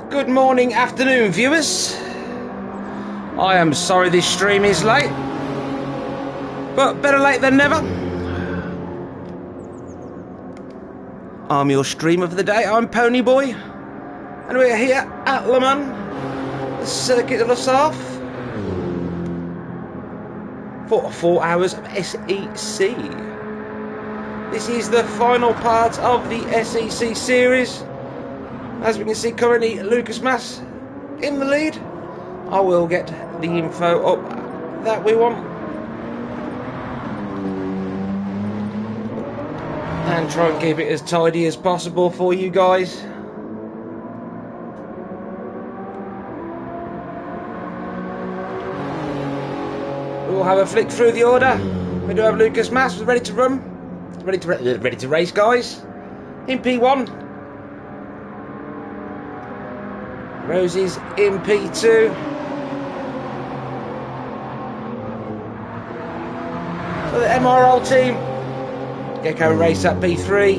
Good morning, afternoon, viewers. I am sorry this stream is late, but better late than never. I'm your stream of the day. I'm Ponyboy, and we're here at Le Mans, the circuit of the Sarthe, for 4 hours of SEC. This is the final part of the SEC series. As we can see, currently Lucas Mas in the lead. I will get the info up that we want and try and keep it as tidy as possible for you guys. We'll have a flick through the order. We do have Lucas Mas ready to run, ready to race, guys. In P1. Rosie's in P2. For the MRL team, Gecko race at P3.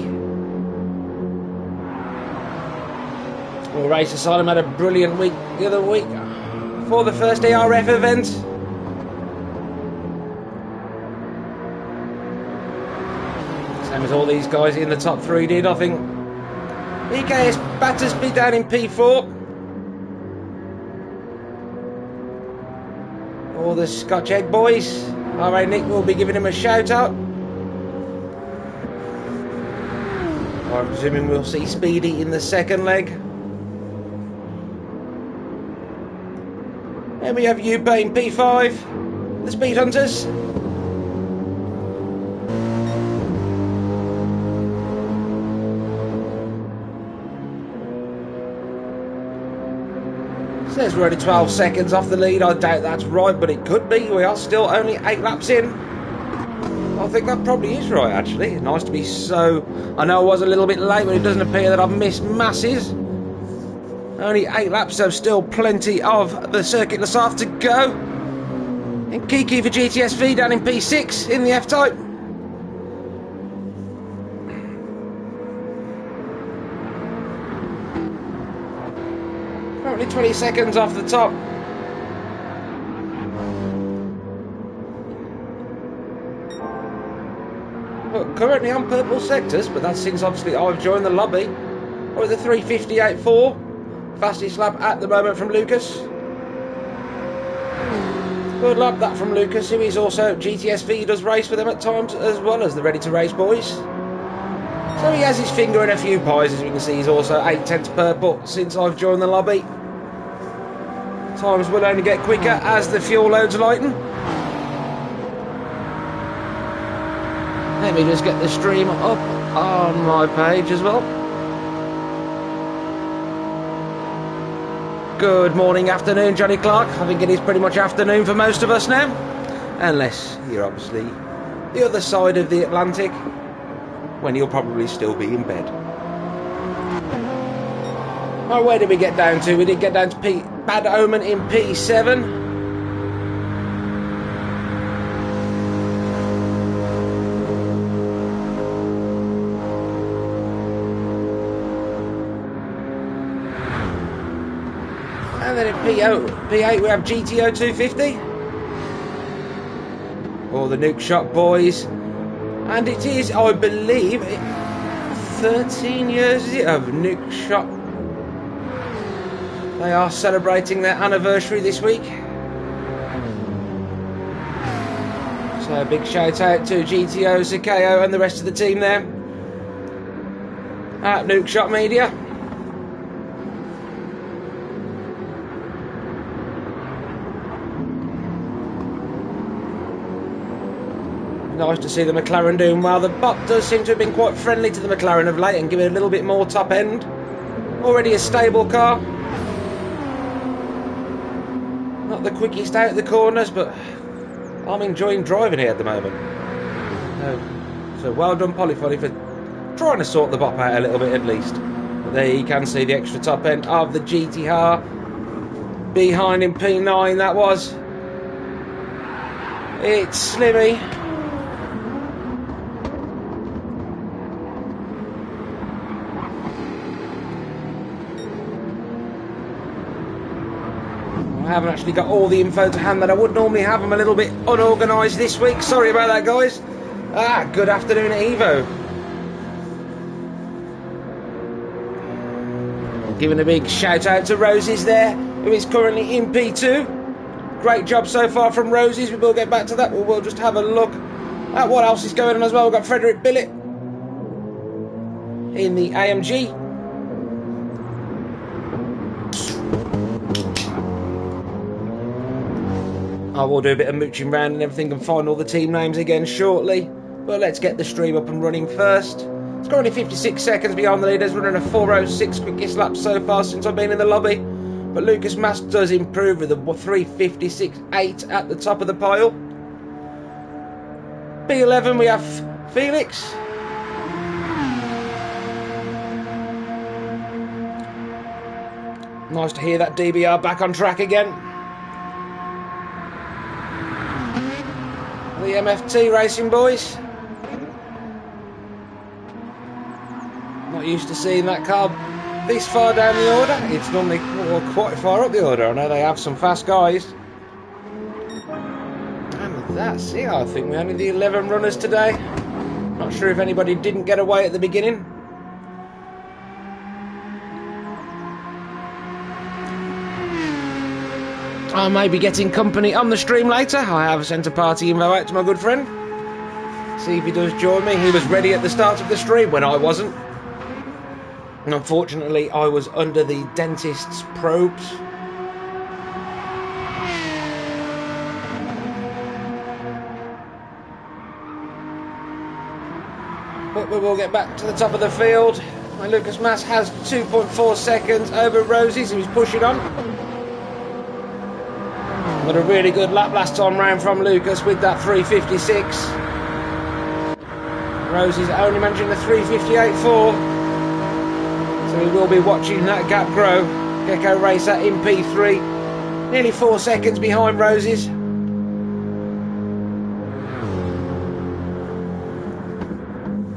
Well, Race Asylum had a brilliant week the other week for the first ARF event. Same as all these guys in the top three did, I think. EKS Battersby down in P4. All the Scotch Egg boys. RA Nick will be giving him a shout out. I'm presuming we'll see Speedy in the second leg. And we have Yupa in P5. The Speed Hunters. Says we're only 12 seconds off the lead. I doubt that's right, but it could be. We are still only 8 laps in. I think that probably is right, actually. Nice to be so... I know I was a little bit late, but it doesn't appear that I've missed masses. Only 8 laps, so still plenty of the Circuit de Sarthe to go. And Kiki for GTSV down in P6 in the F-Type. Only 20 seconds off the top. Look, currently on purple sectors, but that's since obviously I've joined the lobby. Or the 3:58.4. Fastest lap at the moment from Lucas. Good lap that from Lucas, who is also GTSV. He does race for them at times, as well as the Ready to Race boys. So he has his finger in a few pies, as we can see. He's also 8/10 purple since I've joined the lobby. Times will only get quicker as the fuel loads lighten. Let me just get the stream up on my page as well. Good morning, afternoon, Johnny Clark. I think it is pretty much afternoon for most of us now. Unless you're obviously the other side of the Atlantic, when you'll probably still be in bed. Oh, where did we get down to? We did get down to Bad Omen in P7. And then in P8 we have GTO 250. All the Nuke Shot boys. And it is, I believe, 13 years of Nuke Shot. They are celebrating their anniversary this week. So a big shout out to GTO, Sakeo and the rest of the team there at Nuke Shot Media. Nice to see the McLaren doing well. The bot does seem to have been quite friendly to the McLaren of late and give it a little bit more top end. Already a stable car. Not the quickest out of the corners, but I'm enjoying driving here at the moment. So well done Polyphony for trying to sort the bop out a little bit at least. But there you can see the extra top end of the GTR. Behind in P9 that was. It's Slimmy. I haven't actually got all the info to hand that I would normally have. I'm a little bit unorganised this week. Sorry about that, guys. Good afternoon at Evo. Giving a big shout out to Roses there, who is currently in P2. Great job so far from Roses. We will get back to that, but we'll just have a look at what else is going on as well. We've got Frederick Billett in the AMG. I will do a bit of mooching around and everything and find all the team names again shortly. But let's get the stream up and running first. It's currently 56 seconds behind the leaders, running a 4:06 quickest lap so far since I've been in the lobby. But Lucas Mas does improve with a 3:56.8 at the top of the pile. P11 we have Felix. Nice to hear that DBR back on track again. The MFT Racing boys. Not used to seeing that car this far down the order. It's normally quite far up the order. I know they have some fast guys. And that's it. I think we only the 11 runners today. Not sure if anybody didn't get away at the beginning. I may be getting company on the stream later. I have sent a party info out to my good friend. See if he does join me. He was ready at the start of the stream when I wasn't. And unfortunately, I was under the dentist's probes. But we will get back to the top of the field. And Lucas Mas has 2.4 seconds over Roses, who's pushing on. Got a really good lap last time round from Lucas with that 3:56. Rosie's only managing the 3:58.4. So we will be watching that gap grow. Gecko Racer in P3. Nearly 4 seconds behind Roses.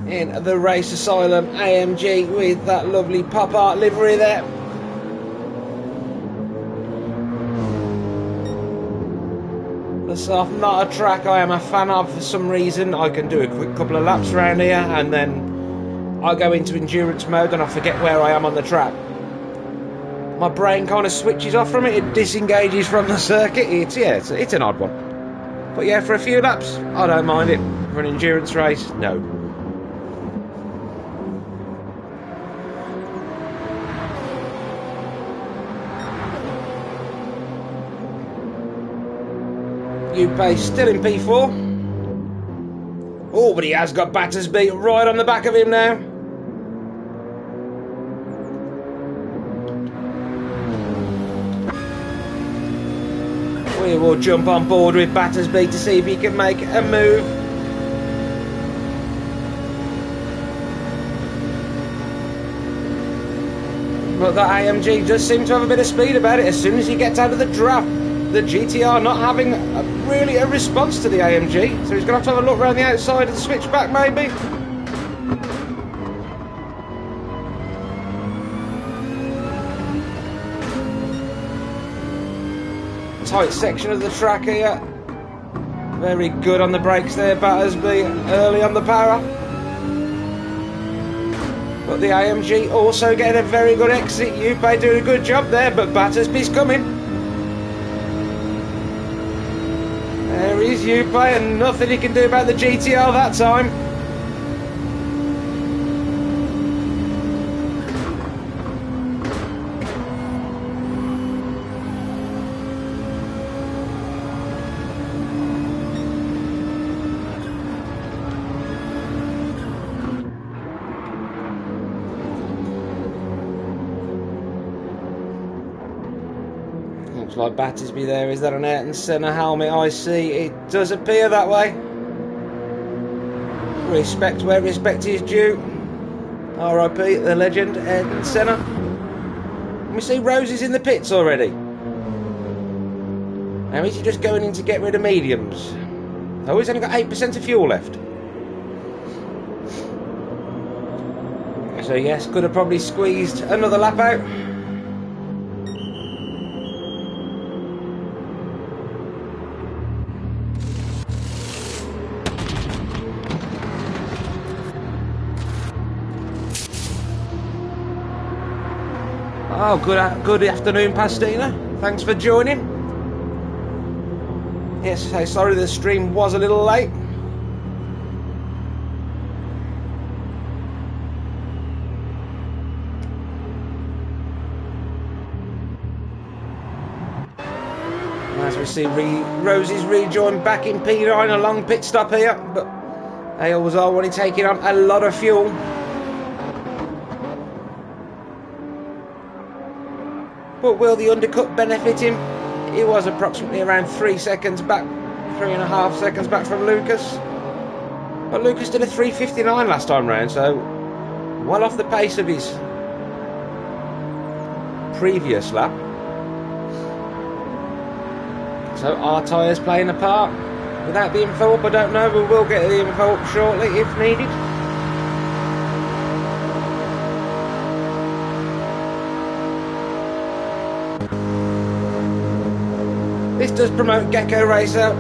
In the Race Asylum AMG with that lovely pop art livery there. The Sarthe, not a track I am a fan of for some reason. I can do a quick couple of laps around here and then I go into endurance mode and I forget where I am on the track. My brain kind of switches off from it. It disengages from the circuit. It's an odd one. But yeah, for a few laps, I don't mind it. For an endurance race, no. Upe still in P4. Oh, but he has got Battersby right on the back of him now. We will jump on board with Battersby to see if he can make a move. But that AMG does seem to have a bit of speed about it as soon as he gets out of the draft. The GTR not having really a response to the AMG, so he's going to have a look around the outside of the switchback maybe. Tight section of the track here. Very good on the brakes there, Battersby, early on the power. But the AMG also getting a very good exit. Upe doing a good job there, but Battersby's coming. There is Upe, and nothing he can do about the GTR that time. Looks like Battersby there. Is that an Ayrton Senna helmet? I see. It does appear that way. Respect where respect is due. R.I.P. the legend Ayrton Senna. Can we see Roses in the pits already? Now is he just going in to get rid of mediums? Oh, he's only got 8% of fuel left. So yes, could have probably squeezed another lap out. Oh, good afternoon, Pastina. Thanks for joining. Yes, so sorry the stream was a little late. As we see Rosie's rejoined back in P9, a long pit stop here, but they always are when he's taking on a lot of fuel. But will the undercut benefit him? He was approximately around 3 seconds back, 3.5 seconds back from Lucas. But Lucas did a 3:59 last time round, so well off the pace of his previous lap. So our tyres playing a part. Without the info up, I don't know. We will get the info up shortly if needed. This does promote Gecko Racer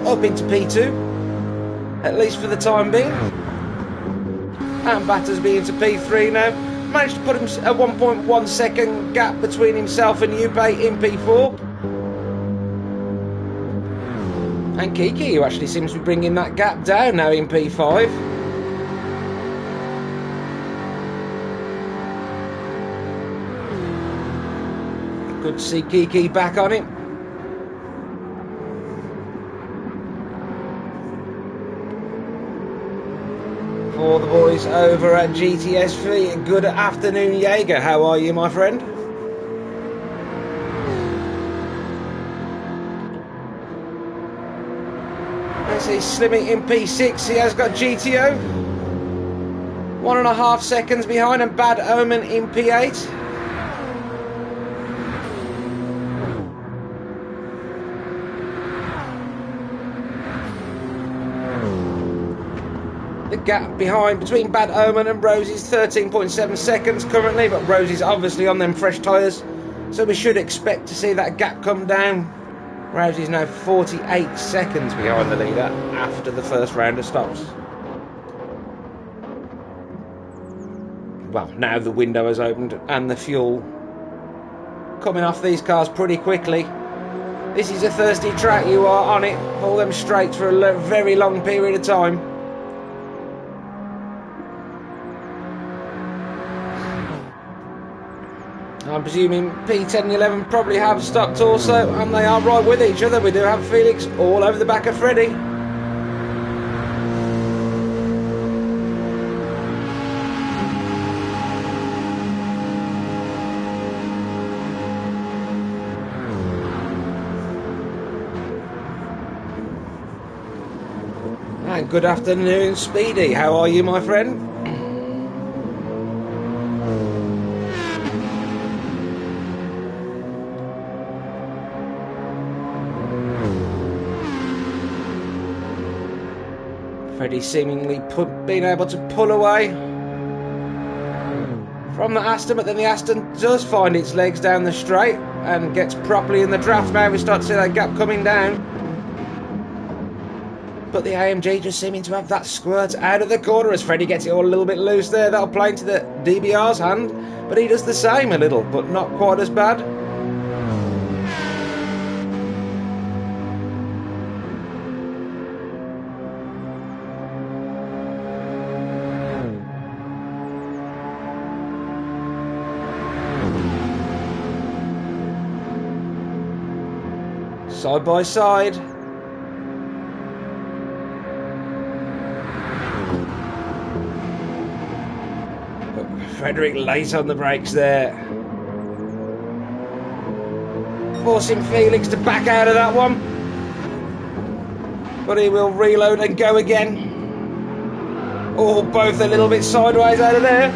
up into P2, at least for the time being. And Battersby into P3 now. Managed to put him a 1.1 second gap between himself and Yuppie in P4. And Kiki, who actually seems to be bringing that gap down now in P5. Good to see Kiki back on it. For the boys over at GTSV, good afternoon, Jaeger. How are you, my friend? Let's see, Slimmy in P6. He has got GTO. 1.5 seconds behind, and Bad Omen in P8. The gap behind between Bad Omen and Rosie's 13.7 seconds currently, but Rosie's obviously on them fresh tyres, so we should expect to see that gap come down. Rosie's now 48 seconds behind the leader after the first round of stops. Well, now the window has opened and the fuel coming off these cars pretty quickly. This is a thirsty track, you are on it. Pull them straight for a very long period of time. I'm presuming P10 and 11 probably have stopped also, and they are right with each other. We do have Felix all over the back of Freddie. And good afternoon, Speedy. How are you, my friend? Freddie seemingly being able to pull away from the Aston, but then the Aston does find its legs down the straight and gets properly in the draft. Now we start to see that gap coming down, but the AMG just seeming to have that squirt out of the corner as Freddie gets it all a little bit loose there. That'll play into the DBR's hand, but he does the same a little, but not quite as bad. Side by side. But Frederick late on the brakes there. Forcing Felix to back out of that one. But he will reload and go again. Oh, both a little bit sideways out of there.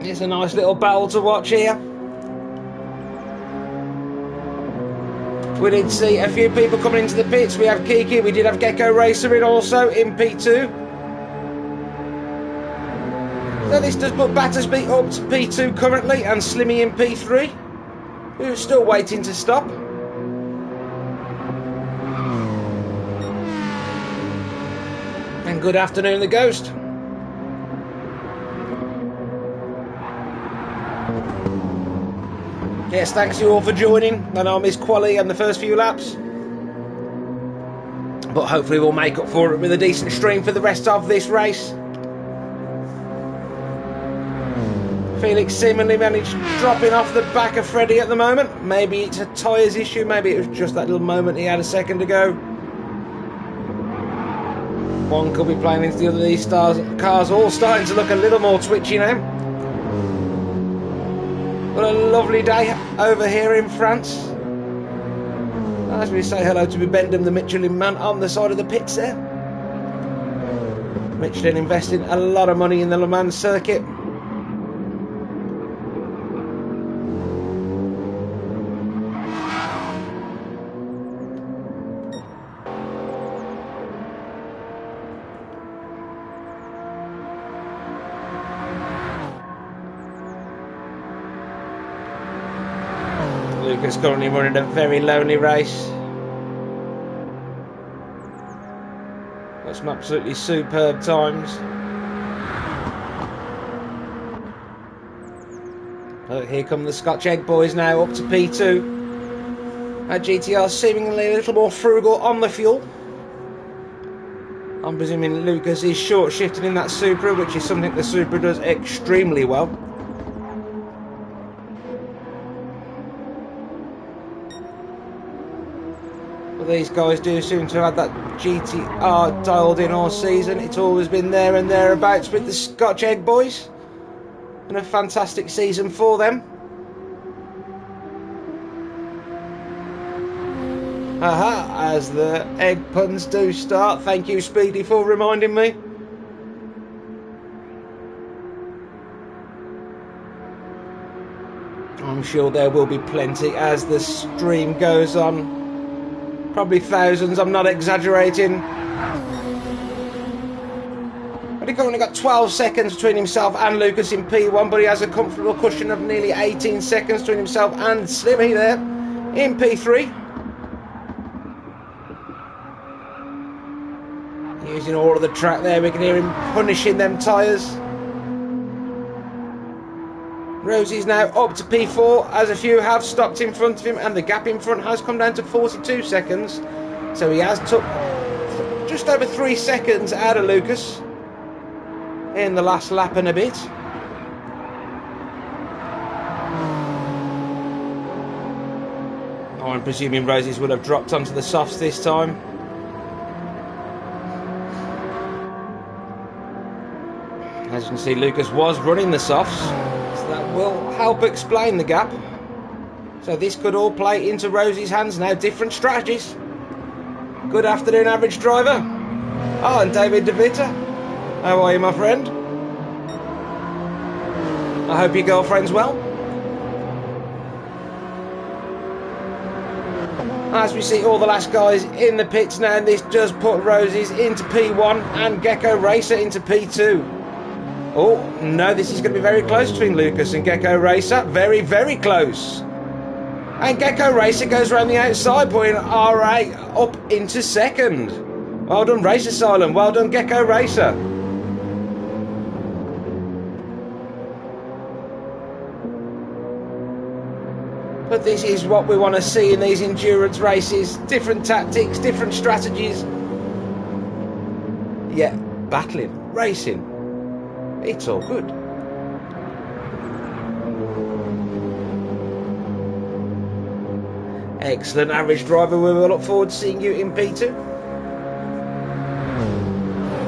It's a nice little battle to watch here. We did see a few people coming into the pits. We have Kiki, we did have Gecko Racer in also in P2. So this does put Battersby up to P2 currently, and Slimmy in P3, who's still waiting to stop. And good afternoon, the Ghost. Yes, thanks you all for joining. I know I missed quali and the first few laps, but hopefully we'll make up for it with a decent stream for the rest of this race. Felix seemingly managed dropping off the back of Freddie at the moment. Maybe it's a tyres issue, maybe it was just that little moment he had a second ago. One could be playing into the other. These cars all starting to look a little more twitchy now. What a lovely day over here in France. As we say hello to Bendham, the Michelin man, on the side of the pits there. Michelin investing a lot of money in the Le Mans circuit. Lucas currently running a very lonely race. Got some absolutely superb times. Oh, here come the Scotch Egg boys now up to P2. GTR seemingly a little more frugal on the fuel. I'm presuming Lucas is short shifting in that Supra, which is something the Supra does extremely well. These guys do seem to have that GTR dialed in all season. It's always been there and thereabouts with the Scotch Egg boys. And a fantastic season for them. Aha, as the egg puns do start. Thank you, Speedy, for reminding me. I'm sure there will be plenty as the stream goes on. Probably thousands, I'm not exaggerating. But he's only got 12 seconds between himself and Lucas in P1, but he has a comfortable cushion of nearly 18 seconds between himself and Slimmy there in P3. Using all of the track there, we can hear him punishing them tyres. Rosie's now up to P4, as a few have stopped in front of him, and the gap in front has come down to 42 seconds. So he has took just over 3 seconds out of Lucas in the last lap and a bit. I'm presuming Rosie's will have dropped onto the softs this time. As you can see, Lucas was running the softs. That will help explain the gap. So this could all play into Rosie's hands now. Different strategies. Good afternoon, average driver. Oh, and David DeVita. How are you, my friend? I hope your girlfriend's well. As we see all the last guys in the pits now, and this does put Rosie's into P1 and Gecko Racer into P2. Oh, no, this is going to be very close between Lucas and Gecko Racer. Very, very close. And Gecko Racer goes around the outside, putting RA up into second. Well done, Race Asylum. Well done, Gecko Racer. But this is what we want to see in these endurance races. Different tactics, different strategies. Yeah, battling, racing. It's all good. Excellent, average driver. We will look forward to seeing you in P2.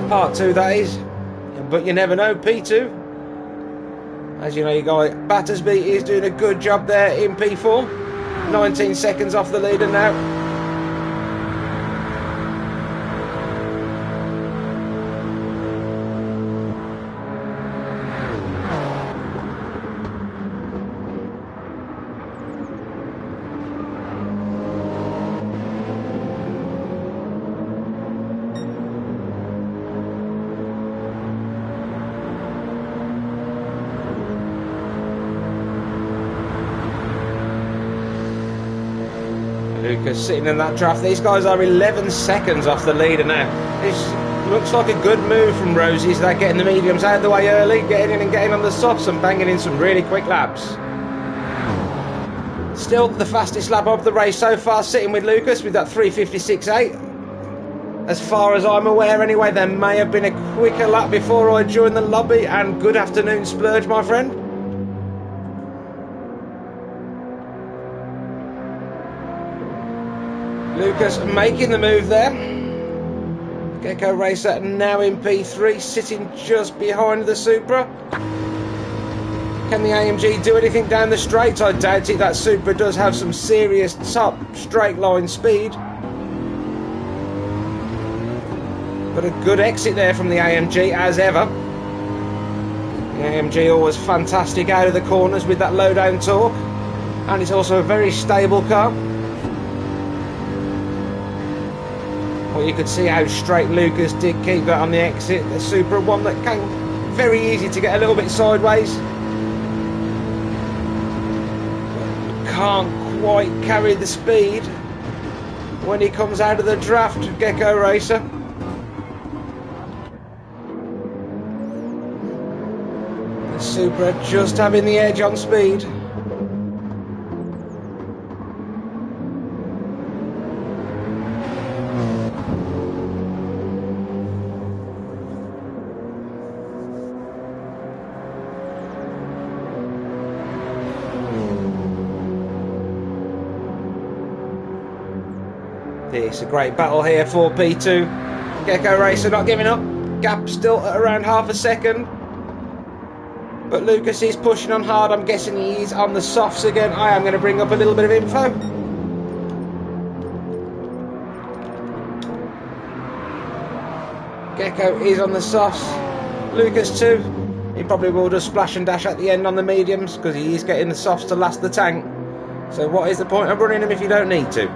Part 2, that is. But you never know, P2. As you know, your guy Battersby is doing a good job there in P4. 19 seconds off the leader now. Lucas sitting in that draft. These guys are 11 seconds off the leader now. This looks like a good move from Rosie's. They're getting the mediums out of the way early, getting in and getting on the softs and banging in some really quick laps. Still the fastest lap of the race so far, sitting with Lucas with that 3:56.8. As far as I'm aware anyway, there may have been a quicker lap before I joined the lobby, and good afternoon, Splurge, my friend. Lucas making the move there. Gecko Racer now in P3, sitting just behind the Supra. Can the AMG do anything down the straight? I doubt it. That Supra does have some serious top straight line speed. But a good exit there from the AMG as ever. The AMG always fantastic out of the corners with that low down torque. And it's also a very stable car. Well, you could see how straight Lucas did keep that on the exit. The Supra one that came very easy to get a little bit sideways. But can't quite carry the speed when he comes out of the draft, Gecko Racer. The Supra just having the edge on speed. It's a great battle here for P2. Gecko Racer not giving up. Gap still at around half a second. But Lucas is pushing on hard. I'm guessing he is on the softs again. I am going to bring up a little bit of info. Gecko is on the softs. Lucas too. He probably will just splash and dash at the end on the mediums because he is getting the softs to last the tank. So what is the point of running them if you don't need to?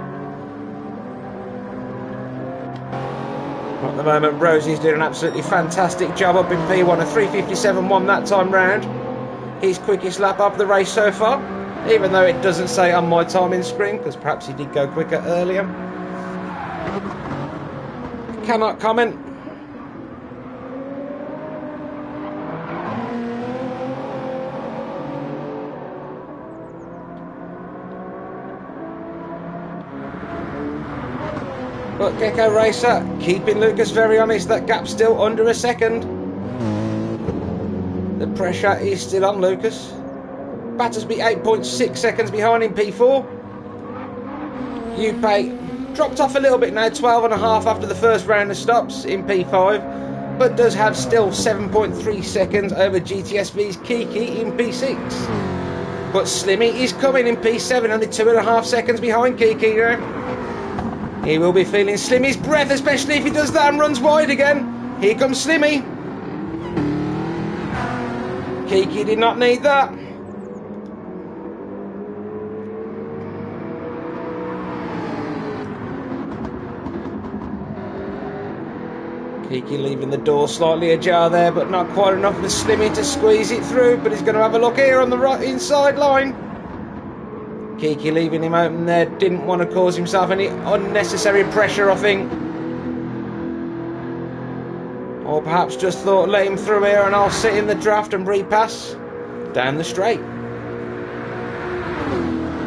At the moment, Rosie's doing an absolutely fantastic job up in P1, a 3:57.1 that time round. His quickest lap of the race so far, even though it doesn't say on my timing screen, because perhaps he did go quicker earlier. Cannot comment. But Gecko Racer keeping Lucas very honest. That gap's still under a second. The pressure is still on Lucas. Battersby 8.6 seconds behind in P4. Upe dropped off a little bit now, 12.5 after the first round of stops in P5, but does have still 7.3 seconds over GTSV's Kiki in P6. But Slimmy is coming in P7, only 2.5 seconds behind Kiki now. He will be feeling Slimmy's breath, especially if he does that and runs wide again. Here comes Slimmy. Kiki did not need that. Kiki leaving the door slightly ajar there, but not quite enough for Slimmy to squeeze it through. But he's going to have a look here on the right inside line. Kiki leaving him open there, didn't want to cause himself any unnecessary pressure, I think. Or perhaps just thought, let him through here and I'll sit in the draft and repass down the straight.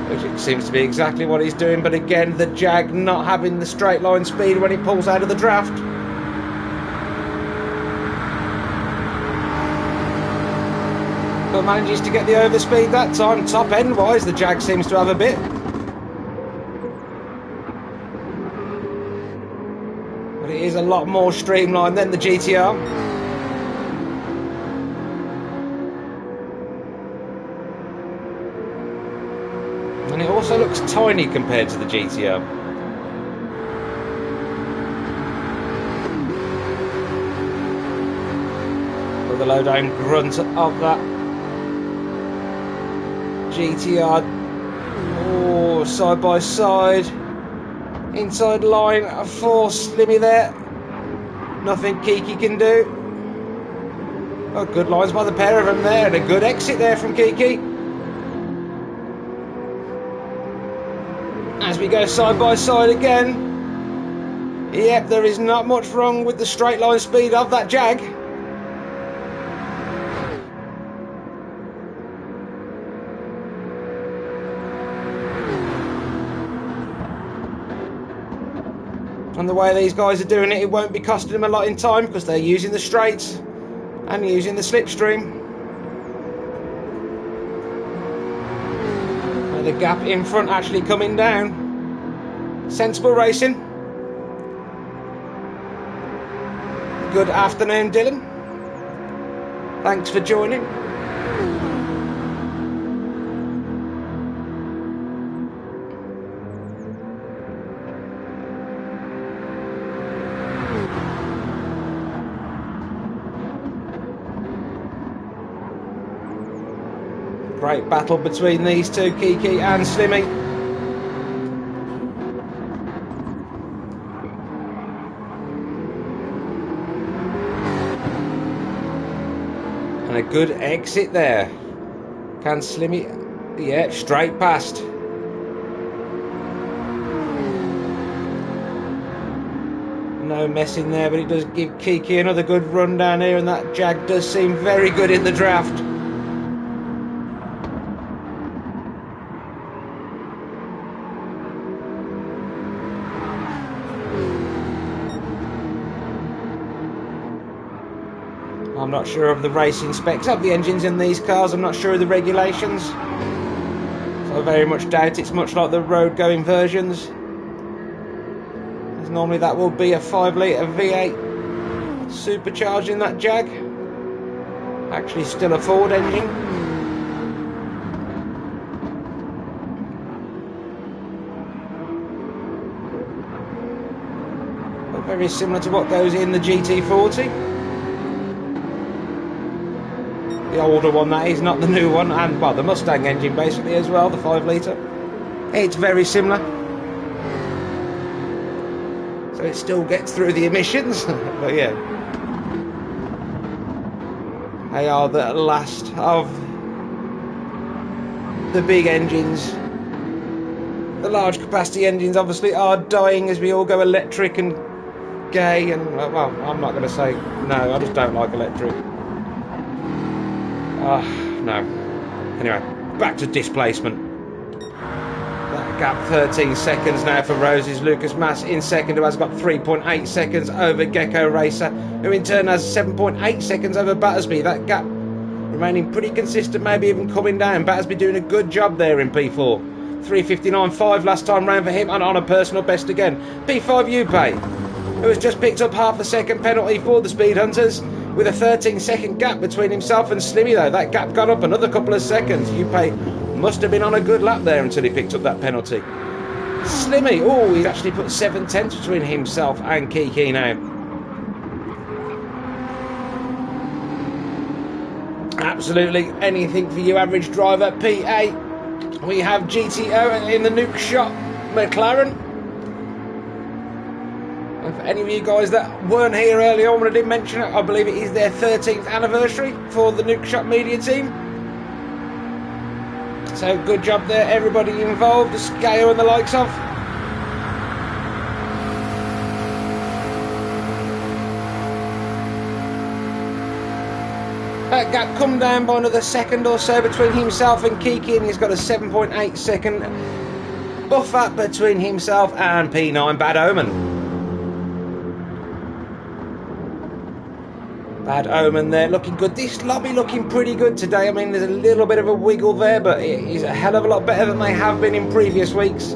Which it seems to be exactly what he's doing, but again, the Jag not having the straight line speed when he pulls out of the draft. But manages to get the overspeed that time. Top end wise, the Jag seems to have a bit. But it is a lot more streamlined than the GTR. And it also looks tiny compared to the GTR. With the low down grunt of that GTR, oh, side by side, inside line for Slimmy there. Nothing Kiki can do. Oh, good lines by the pair of them there, and a good exit there from Kiki. As we go side by side again. Yep, there is not much wrong with the straight line speed of that Jag. And the way these guys are doing it, it won't be costing them a lot in time because they're using the straights and using the slipstream. And the gap in front actually coming down. Sensible racing. Good afternoon, Dylan. Thanks for joining. Great battle between these two, Kiki and Slimmy. And a good exit there. Can Slimmy... yeah, straight past. No messing there, but it does give Kiki another good run down here, and that Jag does seem very good in the draft. I'm not sure of the racing specs of the engines in these cars. I'm not sure of the regulations. So I very much doubt it's much like the road going versions. As normally that will be a 5 litre V8 supercharged in that Jag. Actually still a Ford engine. But very similar to what goes in the GT40. The older one, that is, not the new one, and well, the Mustang engine basically as well, the 5 litre. It's very similar, so it still gets through the emissions. But yeah, they are the last of the big engines. The large capacity engines obviously are dying as we all go electric and gay, and well, I'm not going to say no, I just don't like electric. No. Anyway, back to displacement. That gap 13 seconds now for Roses. Lucas Mass in second, who has got 3.8 seconds over Gecko Racer, who in turn has 7.8 seconds over Battersby. That gap remaining pretty consistent, maybe even coming down. Battersby doing a good job there in P4. 3:59.5 last time round for him, and on a personal best again. P5 Upay, who has just picked up half a second penalty for the Speed Hunters, with a 13-second gap between himself and Slimmy though. That gap got up another couple of seconds. Upay must have been on a good lap there until he picked up that penalty. Slimmy, oh, he's actually put 7/10 between himself and Kiki now. Absolutely anything for you, average driver. P8, we have GTO in the Nuke Shot McLaren. And for any of you guys that weren't here earlier on when I did mention it, I believe it is their 13th anniversary for the Nuke Shot media team. So good job there, everybody involved, the Scale and the likes of. That gap come down by another second or so between himself and Kiki, and he's got a 7.8 second buffer between himself and P9 Bad Omen. Bad Omen there, looking good. This lobby looking pretty good today. I mean, there's a little bit of a wiggle there, but it is a hell of a lot better than they have been in previous weeks.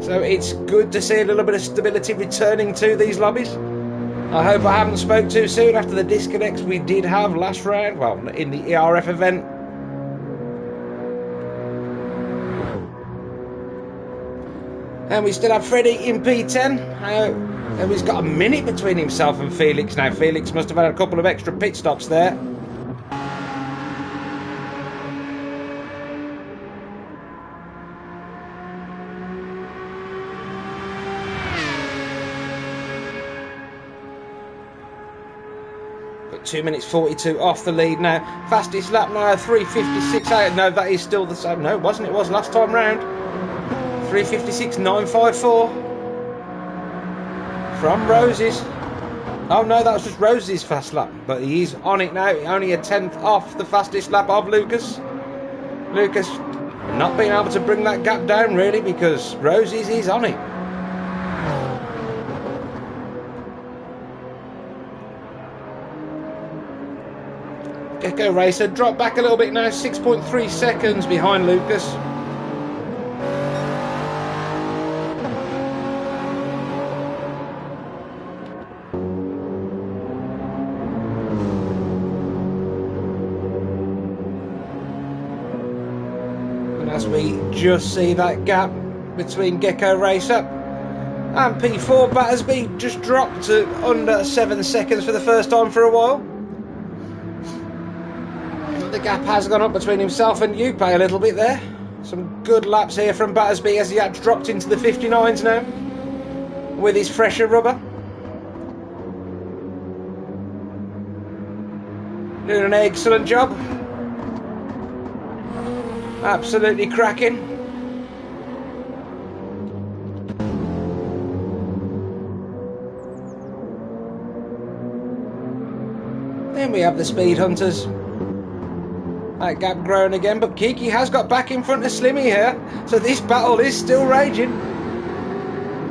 So it's good to see a little bit of stability returning to these lobbies. I hope I haven't spoke too soon after the disconnects we did have last round, well, in the ERF event. And we still have Freddie in P10. And he's got a minute between himself and Felix now. Felix must have had a couple of extra pit stops there. But 2 minutes 42 off the lead now. Fastest lap now, 3:56 out. No, that is still the same. No, it wasn't. It was last time round. 3:56.954. From Roses. Oh no, that was just Roses' fast lap, but he's on it now. Only a 10th off the fastest lap of Lucas. Lucas not being able to bring that gap down really, because Roses is on it. Gecko Racer dropped back a little bit now, 6.3 seconds behind Lucas. And as we just see that gap between Gecko Racer and P4, Battersby just dropped to under 7 seconds for the first time for a while. The gap has gone up between himself and Upe a little bit there. Some good laps here from Battersby as he had dropped into the 59s now with his fresher rubber. Doing an excellent job. Absolutely cracking. Then we have the Speed Hunters. That gap growing again, but Kiki has got back in front of Slimmy here, so this battle is still raging.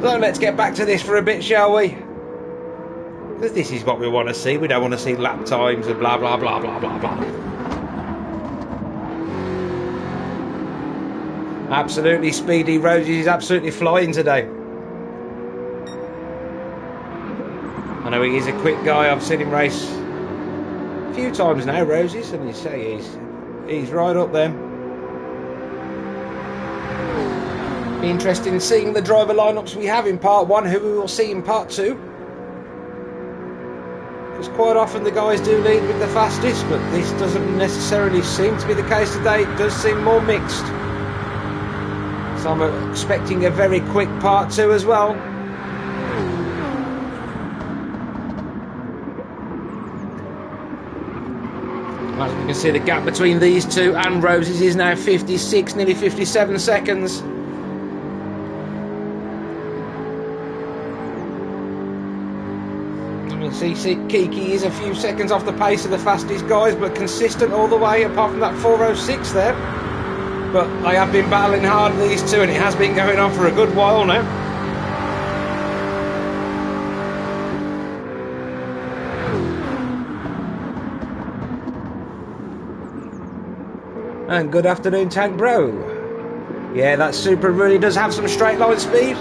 So let's get back to this for a bit, shall we? Because this is what we want to see. We don't want to see lap times and blah blah blah blah blah blah. Absolutely speedy. Rosie is absolutely flying today. I know he is a quick guy. I've seen him race a few times now, Rosie's, and you say he's right up there. Be interesting seeing the driver lineups we have in part 1, who we will see in part 2. Because quite often the guys do lead with the fastest, but this doesn't necessarily seem to be the case today. It does seem more mixed. So I'm expecting a very quick part 2 as well. As you can see, the gap between these two and Roses is now 56, nearly 57 seconds. You can see Kiki is a few seconds off the pace of the fastest guys, but consistent all the way, apart from that 4:06 there. But they have been battling hard, these two, and it has been going on for a good while now. And good afternoon, Tank Bro. Yeah, that Supra really does have some straight line speed.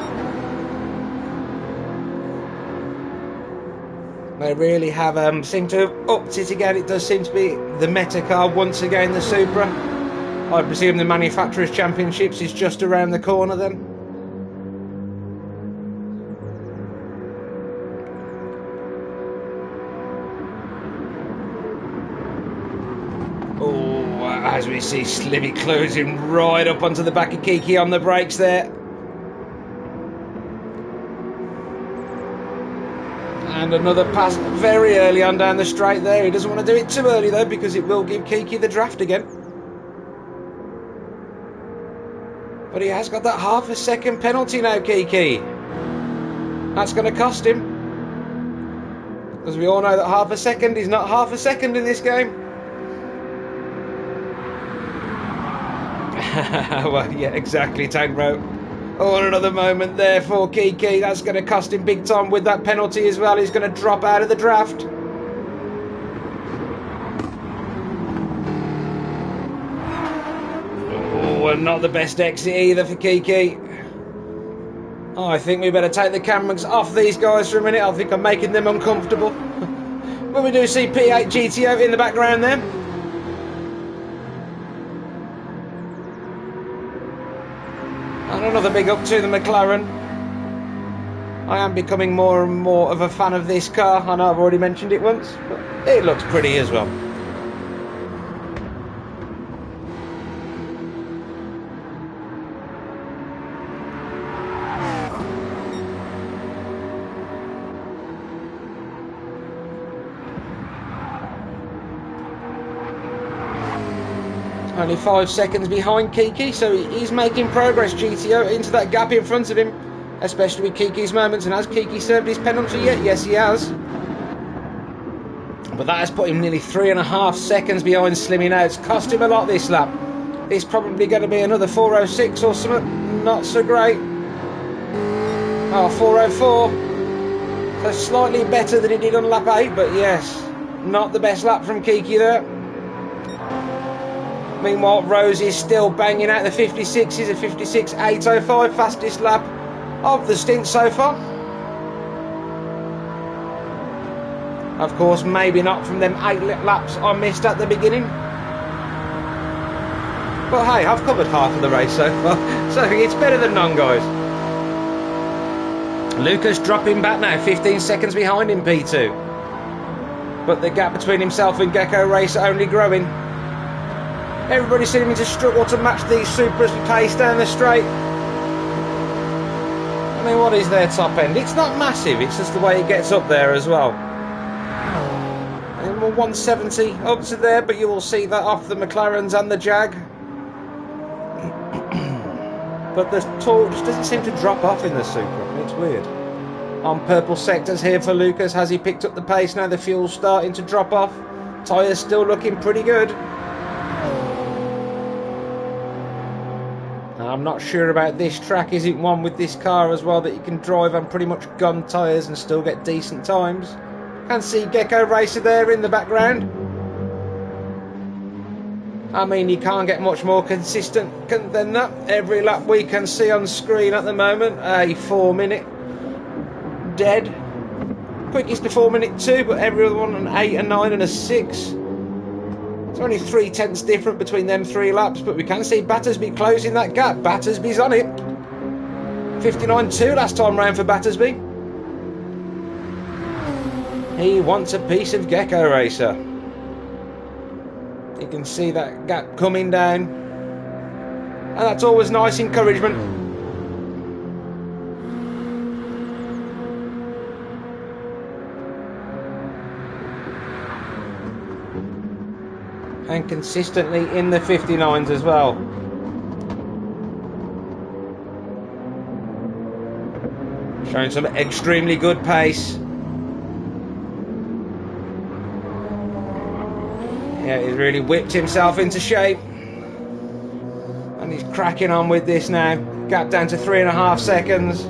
They really have seem to have upped it again. It does seem to be the meta car once again, the Supra. I presume the Manufacturers' Championships is just around the corner then. As we see Slimmy closing right up onto the back of Kiki on the brakes there. And another pass very early on down the straight there. He doesn't want to do it too early though, because it will give Kiki the draft again. But he has got that half a second penalty now, Kiki. That's going to cost him. Because we all know that half a second is not half a second in this game. Well, yeah, exactly, Tank Bro. Oh, and another moment there for Kiki. That's going to cost him big time with that penalty as well. He's going to drop out of the draft. Oh, and not the best exit either for Kiki. Oh, I think we better take the cameras off these guys for a minute. I think I'm making them uncomfortable. But we do see P8 GTO in the background there. And another big up to the McLaren. I am becoming more and more of a fan of this car. I know I've already mentioned it once, but it looks pretty as well. Only 5 seconds behind Kiki, so he's making progress, GTO, into that gap in front of him, especially with Kiki's moments. And has Kiki served his penalty yet? Yes, he has. But that has put him nearly 3.5 seconds behind Slimmy now. It's cost him a lot this lap. It's probably going to be another 4:06 or something. Not so great. Oh, 4:04. So slightly better than he did on lap 8, but yes, not the best lap from Kiki there. Meanwhile, Rose is still banging out the 56s, a 56.805, fastest lap of the stint so far. Of course, maybe not from them 8 laps I missed at the beginning. But hey, I've covered half of the race so far, so it's better than none, guys. Lucas dropping back now, 15 seconds behind in P2. But the gap between himself and Gecko Racer only growing. Everybody seeming to struggle to match these Supra's pace down the straight. I mean, what is their top end? It's not massive, it's just the way it gets up there as well. 170 up to there, but you will see that off the McLarens and the Jag. But the torque just doesn't seem to drop off in the Supra. It's weird. On purple sectors here for Lucas. Has he picked up the pace now? The fuel's starting to drop off. Tyres still looking pretty good. I'm not sure about this track. Is it one with this car as well that you can drive on pretty much gun tyres and still get decent times? Can see Gecko Racer there in the background. I mean, you can't get much more consistent than that. Every lap we can see on screen at the moment, a 4 minute dead. Quickest to 4 minute 2, but every other one an 8, a 9 and a 6. It's only 3/10 different between them 3 laps, but we can see Battersby closing that gap. Battersby's on it. 59.2 last time round for Battersby. He wants a piece of Gecko Racer. You can see that gap coming down, and that's always nice encouragement. And consistently in the 59s as well. Showing some extremely good pace. Yeah, he's really whipped himself into shape. And he's cracking on with this now. Gap down to 3.5 seconds.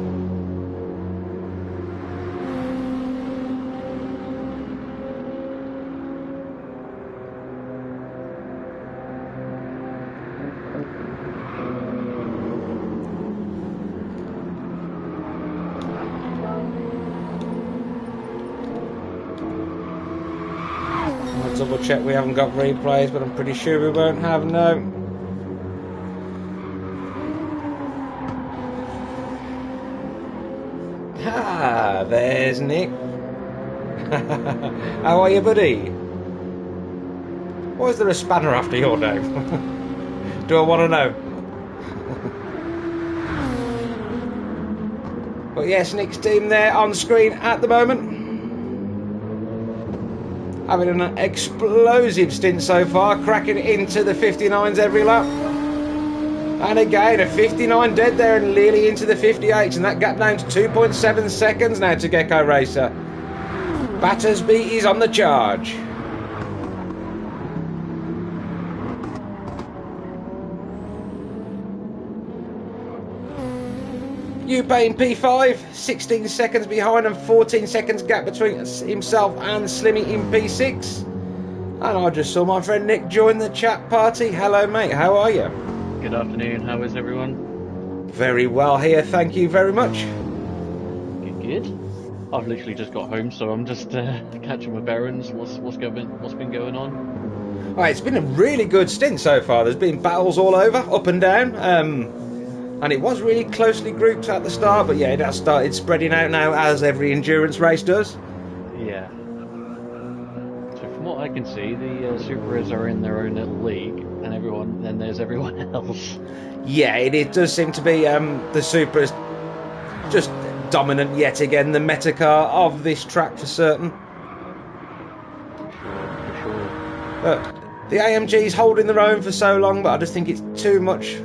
Double check we haven't got replays, but I'm pretty sure we won't have, no. Ah, there's Nick. How are you, buddy? Why is there a spanner after your name? Do I want to know? But yes, Nick's team there on screen at the moment. Having an explosive stint so far, cracking into the 59s every lap. And again, a 59 dead there and nearly into the 58s, and that gap down to 2.7 seconds now to Gecko Racer. Battersby is on the charge. Upe in P5, 16 seconds behind and 14 seconds gap between himself and Slimmy in P6. And I just saw my friend Nick join the chat party. Hello mate, how are you? Good afternoon, how is everyone? Very well here, thank you very much. Good. I've literally just got home, so I'm just catching my bearings. What's been going on? Right, it's been a really good stint so far. There's been battles all over, up and down. And it was really closely grouped at the start, but yeah, it has started spreading out now, as every endurance race does. Yeah. So from what I can see, the Supras are in their own little league, and then there's everyone else. Yeah, it does seem to be the Supras just dominant yet again, the meta car of this track for certain. For sure. But the AMG's holding their own for so long, but I just think it's too much.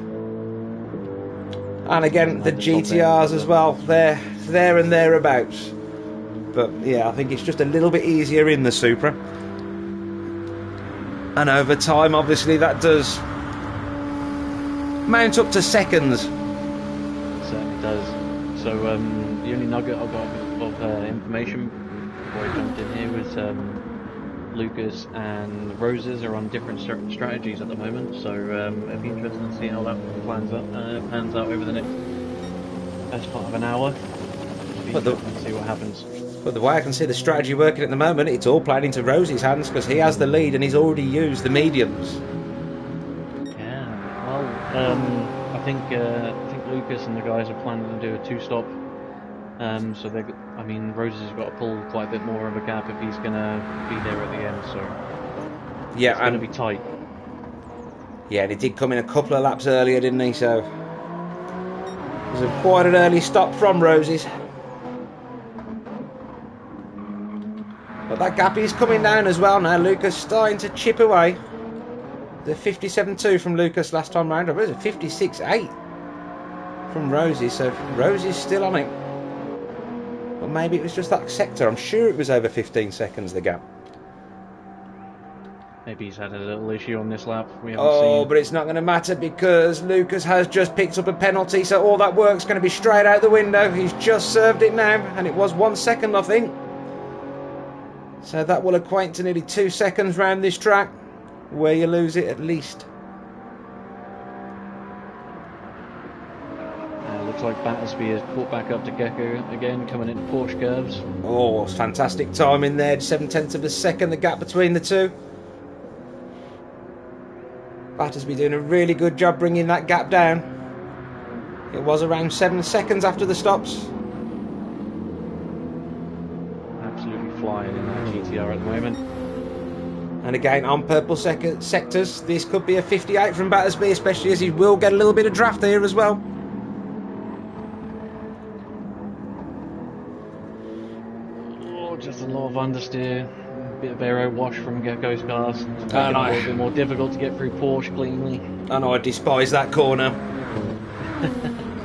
And again, the GTRs as well, they're there and thereabouts. But yeah, I think it's just a little bit easier in the Supra. And over time, obviously, that does mount up to seconds. It certainly does. So the only nugget I got of information before I jumped in here was Lucas and Roses are on different strategies at the moment, so it'll be interesting to see how that pans out over the next best part of an hour. It'll be interesting to see what happens. But the way I can see the strategy working at the moment, it's all playing into Rosie's hands because he has the lead and he's already used the mediums. Yeah, well, I think Lucas and the guys are planning to do a 2-stop. So I mean, Roses has got to pull quite a bit more of a gap if he's gonna be there at the end. So yeah, it's gonna be tight. Yeah, and he did come in a couple of laps earlier, didn't he? So it was quite an early stop from Roses. But that gap is coming down as well now. Lucas starting to chip away. The 57.2 from Lucas last time round. It was a 56.8 from Roses. So Roses still on it. But maybe it was just that sector. I'm sure it was over 15 seconds, the gap. Maybe he's had a little issue on this lap. We haven't seen. But it's not going to matter because Lucas has just picked up a penalty. So all that work's going to be straight out the window. He's just served it now. And it was 1 second, I think. So that will equate to nearly 2 seconds round this track, where you lose it at least. Looks like Battersby has caught back up to Gecko again, coming into Porsche curves. Oh, fantastic timing there. 7/10 of a second, the gap between the two. Battersby doing a really good job bringing that gap down. It was around 7 seconds after the stops. Flying in that GTR at the moment. And again, on purple sectors, this could be a 58 from Battersby, especially as he will get a little bit of draft here as well. Oh, just a lot of understeer. A bit of aero wash from Gecko's cars. It's And a little bit more difficult to get through Porsche cleanly. And I despise that corner.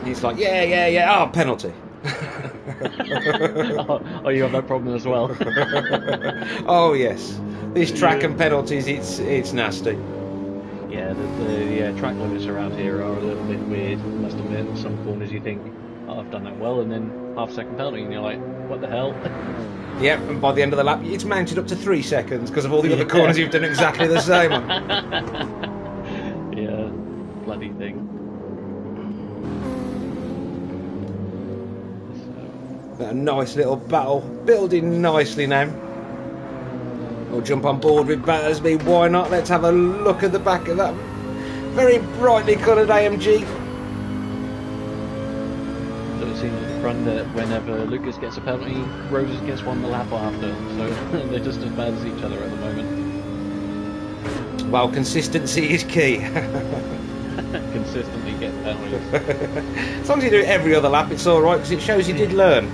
He's like, yeah, oh, penalty. Oh, you have that problem as well. Oh yes, this track and penalties, it's nasty. Yeah, the track limits around here are a little bit weird, must admit. Some corners you think, oh, I've done that well, and then half-second penalty, and you're like, what the hell? Yep, and by the end of the lap, it's mounted up to 3 seconds because of all the other corners you've done exactly the same on. Yeah, bloody thing. A nice little battle, building nicely now. We'll jump on board with Battersby, why not? Let's have a look at the back of that very brightly coloured AMG. So it seems at the front that whenever Lucas gets a penalty, Roses gets one the lap after, so they're just as bad as each other at the moment. Well, consistency is key. Consistently get penalties. As long as you do it every other lap, it's alright, because it shows you did learn.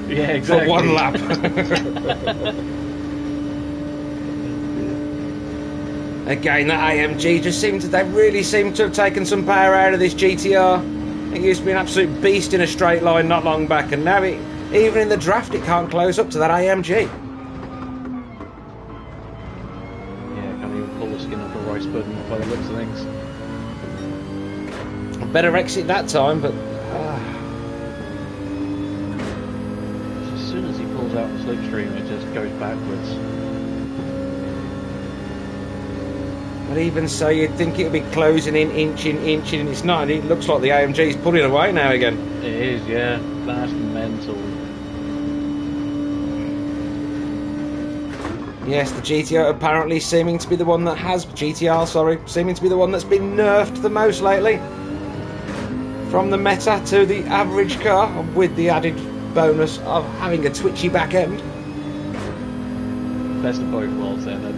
Yeah, exactly. For 1 lap. Again, that AMG they really seem to have taken some power out of this GTR. It used to be an absolute beast in a straight line not long back, and now even in the draft it can't close up to that AMG. Yeah, can't even pull the skin off a rice pudding by the looks of things. Better exit that time, but as soon as he pulls out the slipstream, it just goes backwards. But even so, you'd think it would be closing in, inching, and it's not. It looks like the AMG's pulling away now again. It is, yeah. That's mental. Yes, the GTR apparently seeming to be the one that seeming to be the one that's been nerfed the most lately. From the Meta to the average car, with the added bonus of having a twitchy back end. Best of both worlds there then.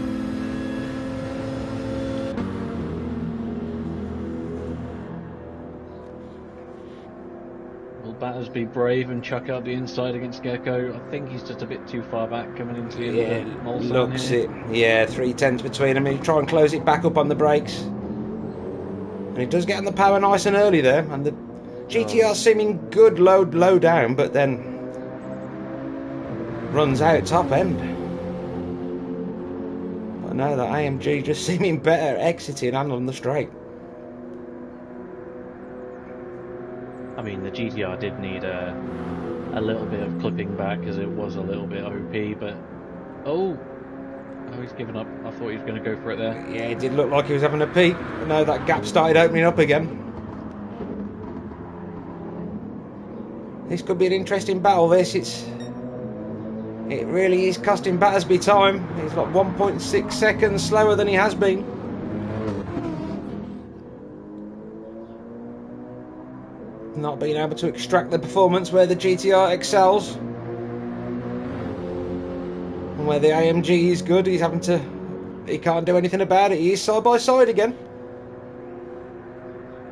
Will Battersby brave and chuck out the inside against Gecko? I think he's just a bit too far back coming into the end of the Molson looks here. it. Yeah, 3/10 between them. He'll try and close it back up on the brakes. And he does get on the power nice and early there, and the GTR seeming good low down, but then runs out top end. But no, the AMG just seeming better exiting and on the straight. I mean, the GTR did need a little bit of clipping back, as it was a little bit OP, but... Oh! Oh, he's given up. I thought he was going to go for it there. Yeah, it did look like he was having a peek. But no, that gap started opening up again. This could be an interesting battle, this. It really is costing Battersby time. He's like 1.6 seconds slower than he has been. Not being able to extract the performance where the GTR excels. And where the AMG is good, he can't do anything about it. He is side by side again.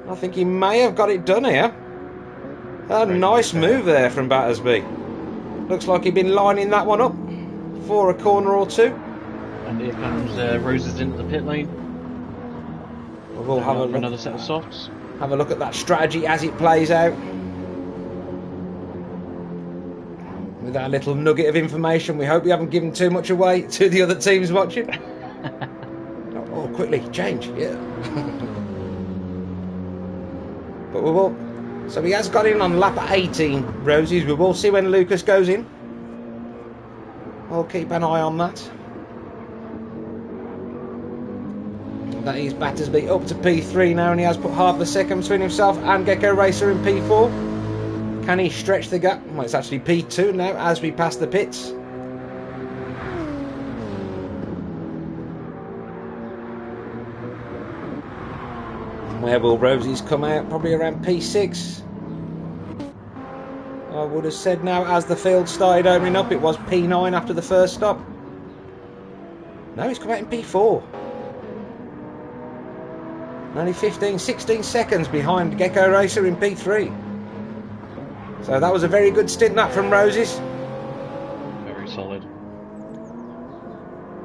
I think he may have got it done here. A nice move there from Battersby. Looks like he'd been lining that one up for a corner or two. And here comes Roses into the pit lane. We'll have another set of softs. Have a look at that strategy as it plays out. With that little nugget of information, we hope we haven't given too much away to the other teams watching. Oh, quickly, change, yeah. But we will. So he has got in on lap 18, Roses. We will see when Lucas goes in. We'll keep an eye on that. That is Battersby up to P3 now, and he has put half a second between himself and Gecko Racer in P4. Can he stretch the gap? Well, it's actually P2 now as we pass the pits. Where will Roses come out? Probably around P6. I would have said now as the field started opening up. It was P9 after the first stop. No, he's come out in P4. Only 16 seconds behind Gecko Racer in P3. So that was a very good stint that from Roses. Very solid.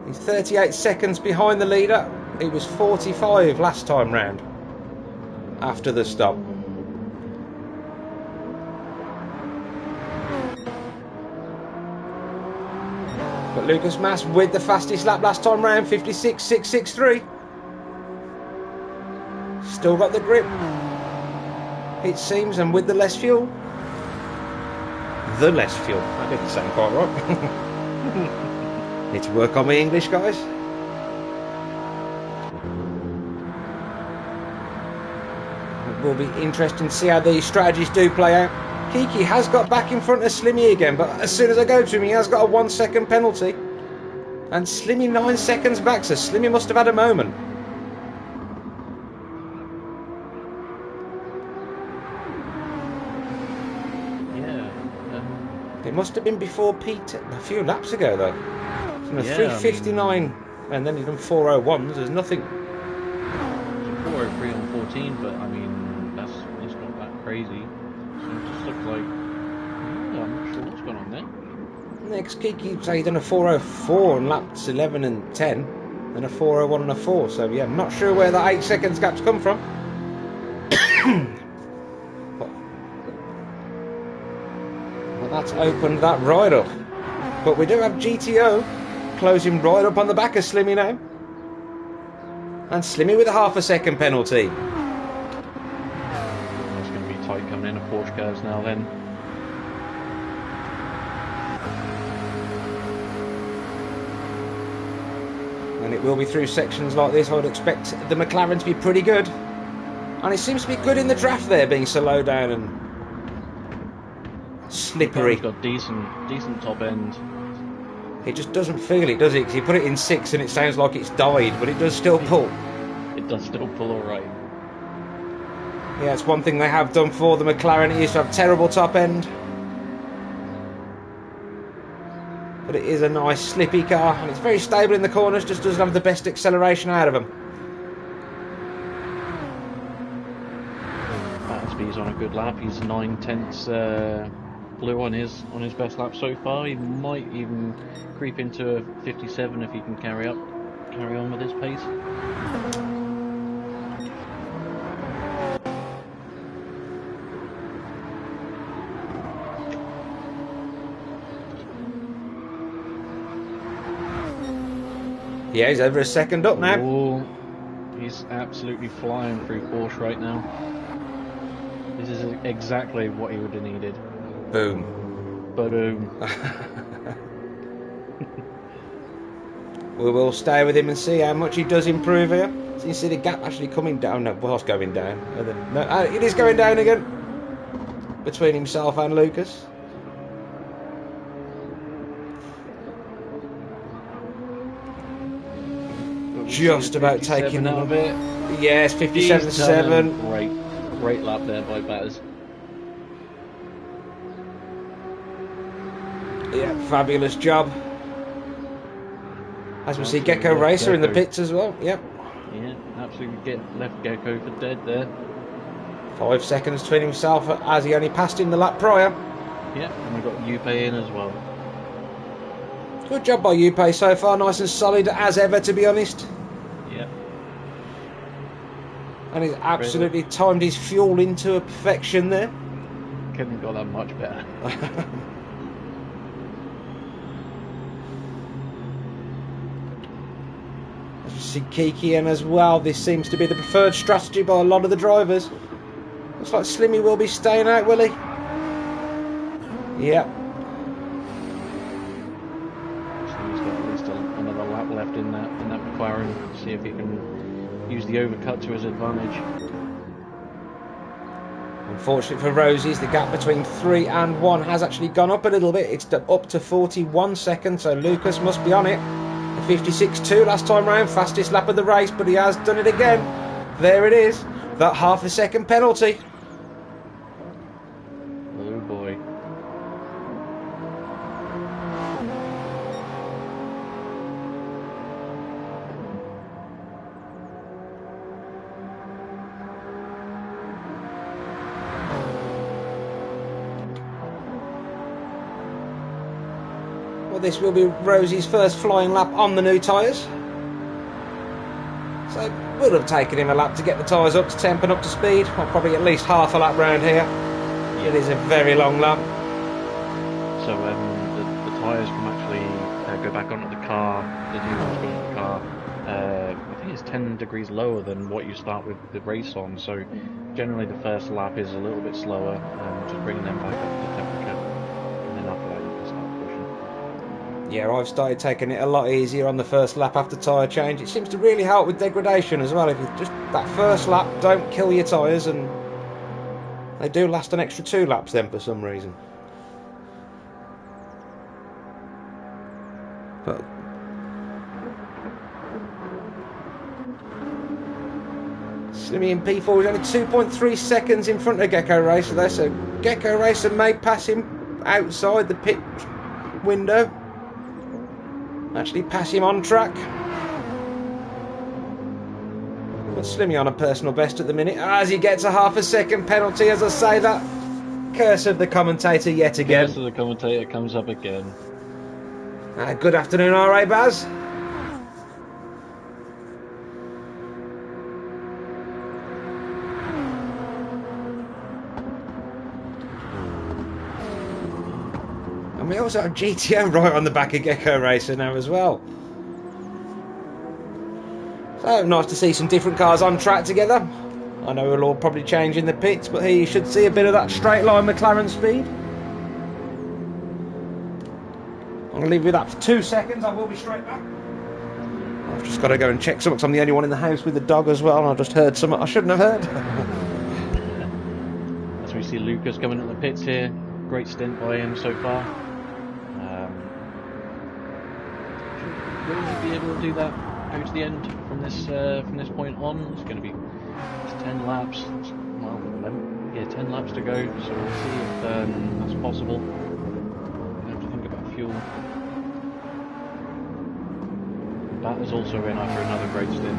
He's 38 seconds behind the leader. He was 45 last time round. After the stop. But Lucas Mass with the fastest lap last time round, 56.663. Still got the grip, it seems, and with the less fuel. The less fuel. That didn't sound quite right. Need to work on my English, guys. It will be interesting to see how these strategies do play out. Kiki has got back in front of Slimmy again, but as soon as I go to him, he has got a 1 second penalty. And Slimmy 9 seconds back, so Slimmy must have had a moment. It must have been before Pete a few laps ago, though. From a 3:59, and then he's done 4:01s. There's nothing. 4:03 on 14, but I mean that's not that crazy. So it just looks like I'm not sure what's going on there. Next, Kiki say he's done a 4:04 on laps 11 and 10, and a 4:01 and a 4. So yeah, I'm not sure where that 8 seconds gap's come from. That's opened that right up. But we do have GTO closing right up on the back of Slimmy now. And Slimmy with a half a second penalty. That's going to be tight coming in at Porsche curves now then. And it will be through sections like this. I would expect the McLaren to be pretty good. And it seems to be good in the draft there, being so low down and slippery. It's got decent top end. It just doesn't feel it, does it? Because you put it in 6 and it sounds like it's died, but it does still pull. It does still pull alright. Yeah, it's one thing they have done for the McLaren. It used to have terrible top end. But it is a nice slippy car, and it's very stable in the corners, just doesn't have the best acceleration out of them. Battersby's on a good lap. He's 9/10 blue on his best lap so far. He might even creep into a 57 if he can carry on with his pace. Yeah, he's over a second up now. Oh, he's absolutely flying through Porsche right now. This is exactly what he would have needed. Boom. Boom. We will stay with him and see how much he does improve here. So you see the gap actually coming down. No, well, it's going down. No, it is going down again between himself and Lucas. Just about taking out of it. Yes, 57.7. Great lap there by Batters. Yeah, fabulous job. As we see Gecko Racer in the pits as well. Yep. Yeah, absolutely left Gecko for dead there. 5 seconds between himself as he only passed him the lap prior. Yeah, and we've got Yuppie in as well. Good job by Yuppie so far, nice and solid as ever, to be honest. Yeah. And he's absolutely timed his fuel into a perfection there. Couldn't have got that much better. As we see Kiki in as well, this seems to be the preferred strategy by a lot of the drivers. Looks like Slimmy will be staying out, will he? Yep. Slimmy's got at least another lap left in that McLaren. See if he can use the overcut to his advantage. Unfortunately for Rosie's, the gap between 3 and 1 has actually gone up a little bit. It's up to 41 seconds, so Lucas must be on it. The 56.2 last time round, fastest lap of the race, but he has done it again. There it is, that half a second penalty. Oh boy. This will be Rosie's first flying lap on the new tyres. So it would have taken him a lap to get the tyres up to temp and up to speed. Well, probably at least half a lap round here. Yeah. It is a very long lap. So the tyres can actually go back onto the car. The new ones go onto the car. I think it's 10 degrees lower than what you start with the race on. So generally the first lap is a little bit slower, just bringing them back up to temperature. And then after that you can start pushing. Yeah, I've started taking it a lot easier on the first lap after tyre change. It seems to really help with degradation as well. If you just that first lap, don't kill your tyres, and they do last an extra 2 laps then for some reason. But Slimmy in P4 is only 2.3 seconds in front of Gecko Racer there, so Gecko Racer may pass him outside the pit window. Actually pass him on track. But Slimmy on a personal best at the minute as he gets a half a second penalty. As I say, that curse of the commentator yet again. Curse of the commentator comes up again. Good afternoon, RA Baz. And we also have GTO right on the back of Gecko Racer now as well. So nice to see some different cars on track together. I know we'll all probably change in the pits, but here you should see a bit of that straight line McLaren speed. I'm going to leave with that for 2 seconds. I will be straight back. I've just got to go and check something because I'm the only one in the house with the dog as well, and I just heard something I shouldn't have heard. As we see Lucas coming in the pits here, great stint by him so far. Will he be able to do that out to the end from this point on? It's going to be 10 laps. Well, 10 laps to go. So we'll see if that's possible. We have to think about fuel. That was also in after another great stint.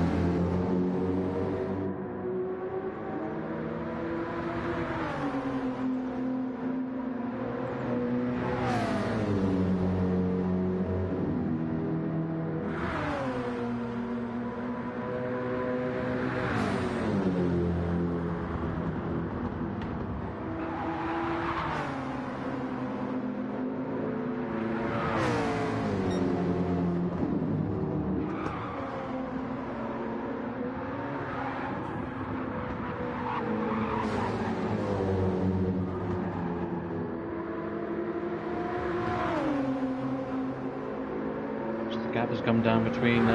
gap has come down between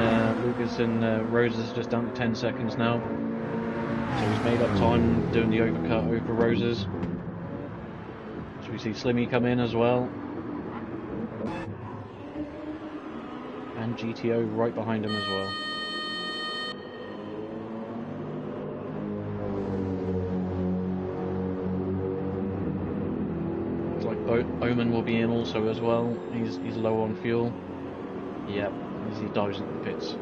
Lucas and Roses, just down to 10 seconds now. So he's made up time doing the overcut over Roses. So we see Slimmy come in as well. And GTO right behind him as well. Looks like Omen will be in also as well. He's low on fuel. Yep, as he dives into the pits.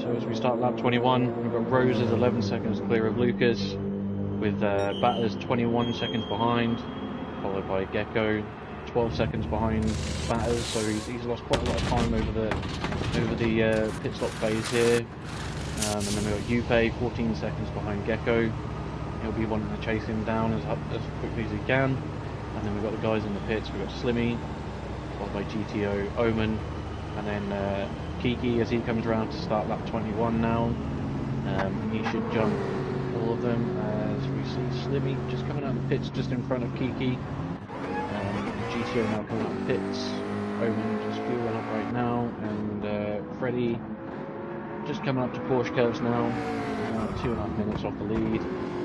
So as we start lap 21, we've got Roses 11 seconds clear of Lucas, with Batters 21 seconds behind, followed by Gecko 12 seconds behind Batters. So he's lost quite a lot of time over the pit stop phase here. And then we've got Yupe 14 seconds behind Gecko. He'll be wanting to chase him down as quickly as he can. And then we've got the guys in the pits. We've got Slimmy, followed by GTO, Omen, and then Kiki as he comes around to start lap 21 now. He should jump all of them as we see Slimmy just coming out of the pits just in front of Kiki. GTO now coming out of the pits. Omen just fueling up right now, and Freddy just coming up to Porsche curves now. 2.5 minutes off the lead,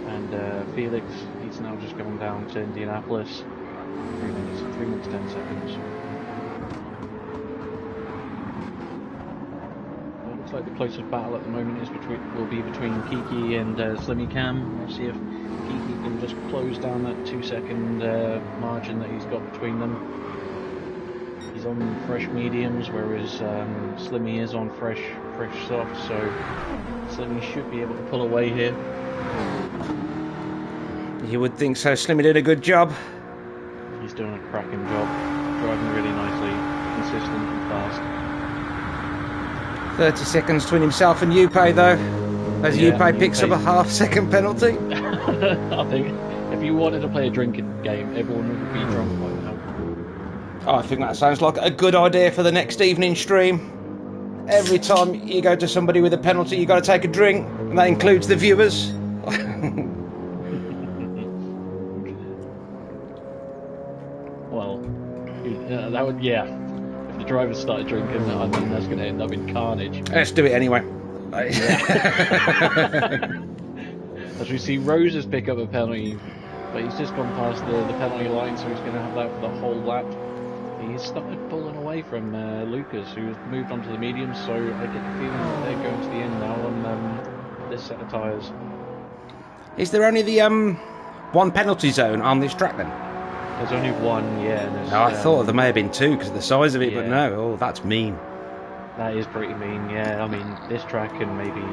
and Felix, he's now just coming down to Indianapolis. 3 minutes 10 seconds. Like the closest battle at the moment will be between Kiki and Slimmy Cam. Let's see if Kiki can just close down that 2-second margin that he's got between them. He's on fresh mediums, whereas Slimmy is on fresh soft, so Slimmy should be able to pull away here. You would think so. Slimmy did a good job. He's doing a cracking job, driving really nicely, consistent and fast. 30 seconds between himself and Yupe though, as Yupe picks up a half-second penalty. I think if you wanted to play a drinking game, everyone would be drunk by now. I think that sounds like a good idea for the next evening stream. Every time you go to somebody with a penalty, you got to take a drink, and that includes the viewers. Well, that would, yeah. If the drivers started drinking, I mean, that's going to end up in carnage. Let's do it anyway. As we see Roses pick up a penalty, but he's just gone past the penalty line, so he's going to have that for the whole lap. He's started pulling away from Lucas, who's moved on to the mediums, so I get the feeling that they're going to the end now on this set of tyres. Is there only the one penalty zone on this track then? There's only one, yeah. No, I thought there may have been two because of the size of it, yeah. But no. Oh, that's mean. That is pretty mean, yeah. I mean, this track and maybe in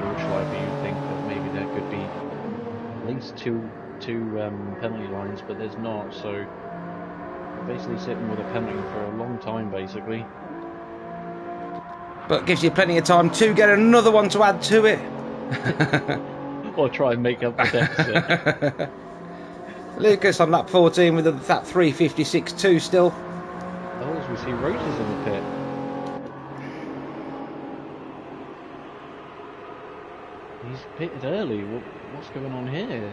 Nordschleife, you'd think that maybe there could be at least two penalty lines, but there's not. So you're basically sitting with a penalty for a long time, basically. But it gives you plenty of time to get another one to add to it. Or try and make up the deficit. Lucas on lap 14 with that 3:56.2 still. Oh, as we see Roses in the pit. He's pitted early. What's going on here?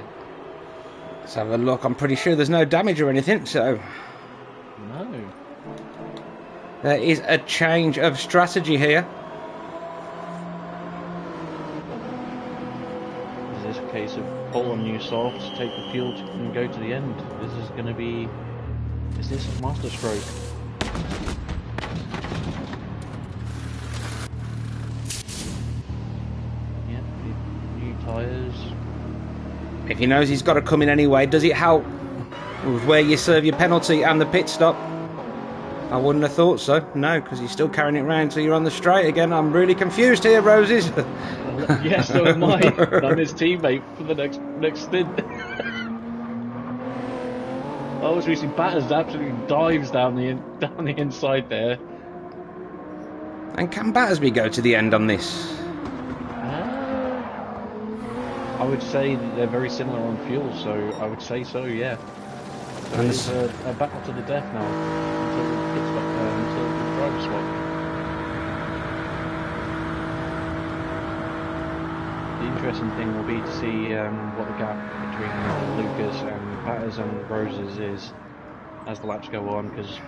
Let's have a look. I'm pretty sure there's no damage or anything, so... No. There is a change of strategy here. Is this a case of pull on new soft, take the fuel and go to the end? This is going to be... Is this a master stroke? Yep, new tyres. If he knows he's got to come in anyway, does it help with where you serve your penalty and the pit stop? I wouldn't have thought so. No, because you're still carrying it around till you're on the straight again. I'm really confused here, Roses. Yes, so am I. I'm his teammate for the next stint. Oh, as we see Batters absolutely dives down the inside there. And can Battersby go to the end on this? I would say that they're very similar on fuel, so I would say so, yeah. So And it's a battle to the death now until the driver swap. The interesting thing will be to see what the gap between Lucas and Batters and Roses is as the laps go on, because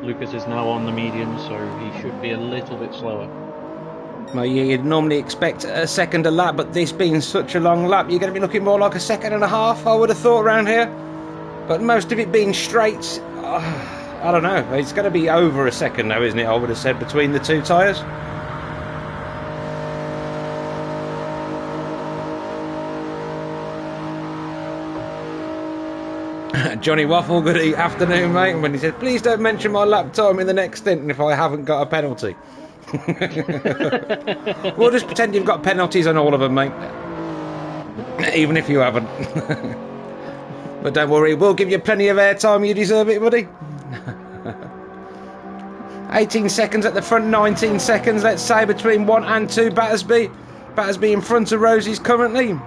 Lucas is now on the medium, so he should be a little bit slower. Well, you'd normally expect a second a lap, but this being such a long lap, you're going to be looking more like a second and a half, I would have thought, around here. But most of it being straight, I don't know. It's going to be over a second now, isn't it? I would have said, between the two tyres. Johnny Waffle, good afternoon, mate. When he said, please don't mention my lap time in the next stint if I haven't got a penalty. We'll just pretend you've got penalties on all of them, mate. Even if you haven't. But don't worry, we'll give you plenty of airtime. You deserve it, buddy. 18 seconds at the front, 19 seconds, let's say, between 1 and 2 Battersby. Battersby in front of Rosie's currently.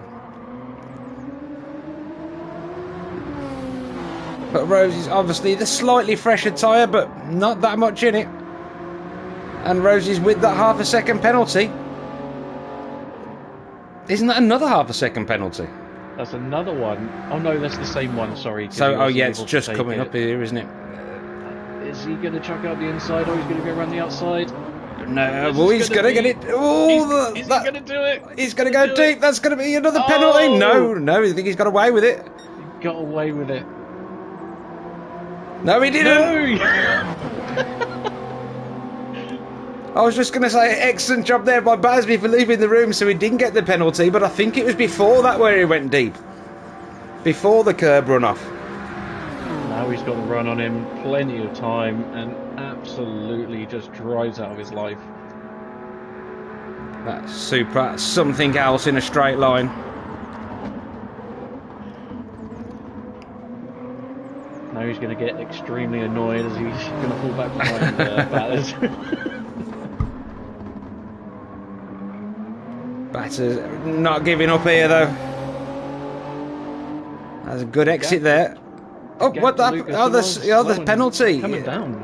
But Rosie's obviously the slightly fresher tyre, but not that much in it. And Rosie's with that half a second penalty. Isn't that another half a second penalty? That's another one. Oh no, that's the same one, sorry. So, oh yeah, it's just coming up here, isn't it? Is he going to chuck out the inside, or he's going to go around the outside? No, well, he's going to get it. Oh, he's going to do it. He's going to go deep. That's going to be another penalty. No, I think he's got away with it. He got away with it. No, he didn't. No. I was just going to say, excellent job there by Battersby for leaving the room so he didn't get the penalty, but I think it was before that where he went deep. Before the curb run off. Now he's got the run on him, plenty of time, and absolutely just drives out of his life. That's super. Something else in a straight line. Now he's going to get extremely annoyed as he's going to fall back behind Batters. Batters not giving up here though. That's a good exit there. Oh, what the? Oh, the penalty. Coming down.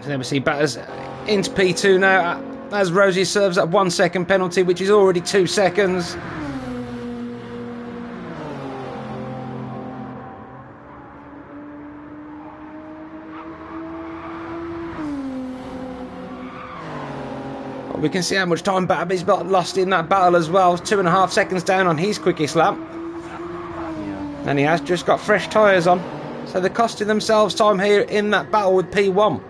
So then we see Batters into P2 now as Rosie serves that 1 second penalty, which is already 2 seconds. We can see how much time Batterby's lost in that battle as well. 2.5 seconds down on his quickest lap. Yeah. And he has just got fresh tyres on. So they're costing themselves time here in that battle with P1.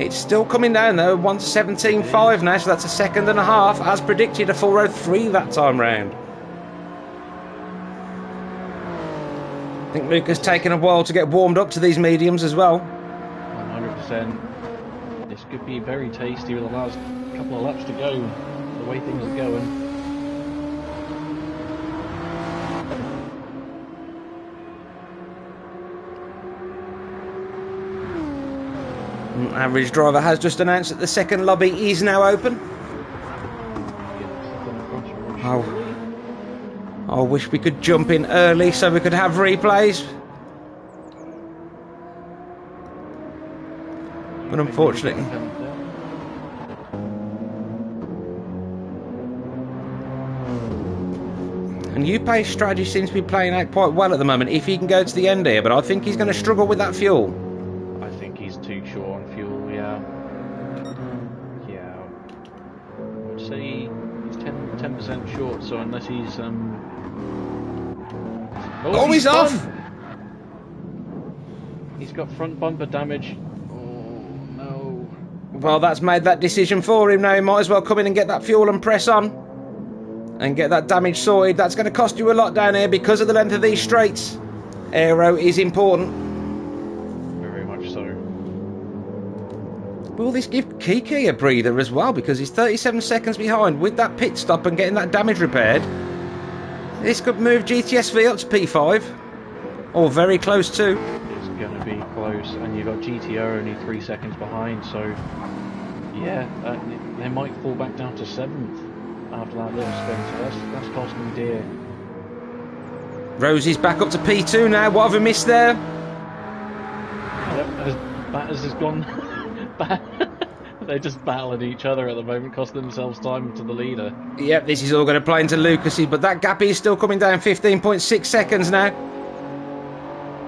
It's still coming down though. 1:17.5 now, so that's a second and a half. As predicted, a full row 3 that time round. I think Luca's taken a while to get warmed up to these mediums as well. 100%. This could be very tasty with the last couple of laps to go, the way things are going. Average Driver has just announced that the second lobby is now open. I wish we could jump in early so we could have replays. But unfortunately, and UPay's strategy seems to be playing out quite well at the moment if he can go to the end here, but I think he's going to struggle with that fuel. I think he's too short on fuel, yeah. Yeah. I would say he's 10% short, so unless he's... Oh, he's off! He's got front bumper damage. Well, that's made that decision for him now. He might as well come in and get that fuel and press on. And get that damage sorted. That's going to cost you a lot down here because of the length of these straights. Aero is important. Very much so. Will this give Kiki a breather as well? Because he's 37 seconds behind with that pit stop and getting that damage repaired. This could move GTSV up to P5. Or very close to. It's going to be close. And you've got GTO only 3 seconds behind. So, yeah, they might fall back down to 7th. After that little spin, so that's costing dear. Rosie's back up to P2 now. What have we missed there? Yep, Batters has gone. They're just battling each other at the moment, costing themselves time to the leader. Yep, this is all going to play into Lucasy, but that gap is still coming down 15.6 seconds now.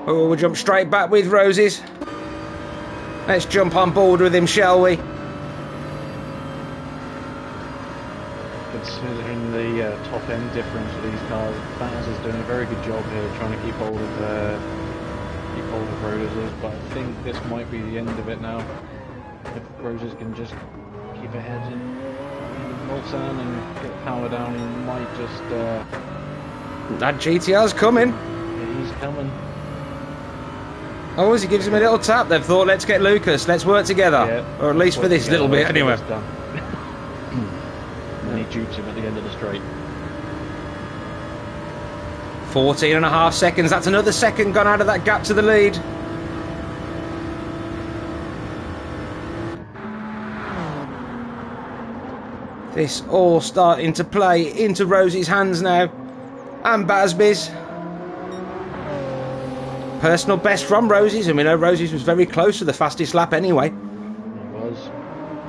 Oh, we'll jump straight back with Roses. Let's jump on board with him, shall we? Considering the top end difference of these cars, Batters is doing a very good job here trying to keep hold of Roses, but I think this might be the end of it now. If Roses can just keep ahead in Mulsanne and get the power down, he might just... That GTR's coming. Yeah, he's coming. Oh, as he gives him a little tap, they've thought, let's get Lucas, let's work together. Yeah, or at least for this little bit, anyway. And he dupes him at the end of the straight. 14.5 seconds, that's another second gone out of that gap to the lead. This all starting to play into Rosie's hands now. And Basby's. Personal best from Rosie's, and we know Rosie's was very close to the fastest lap anyway. It was.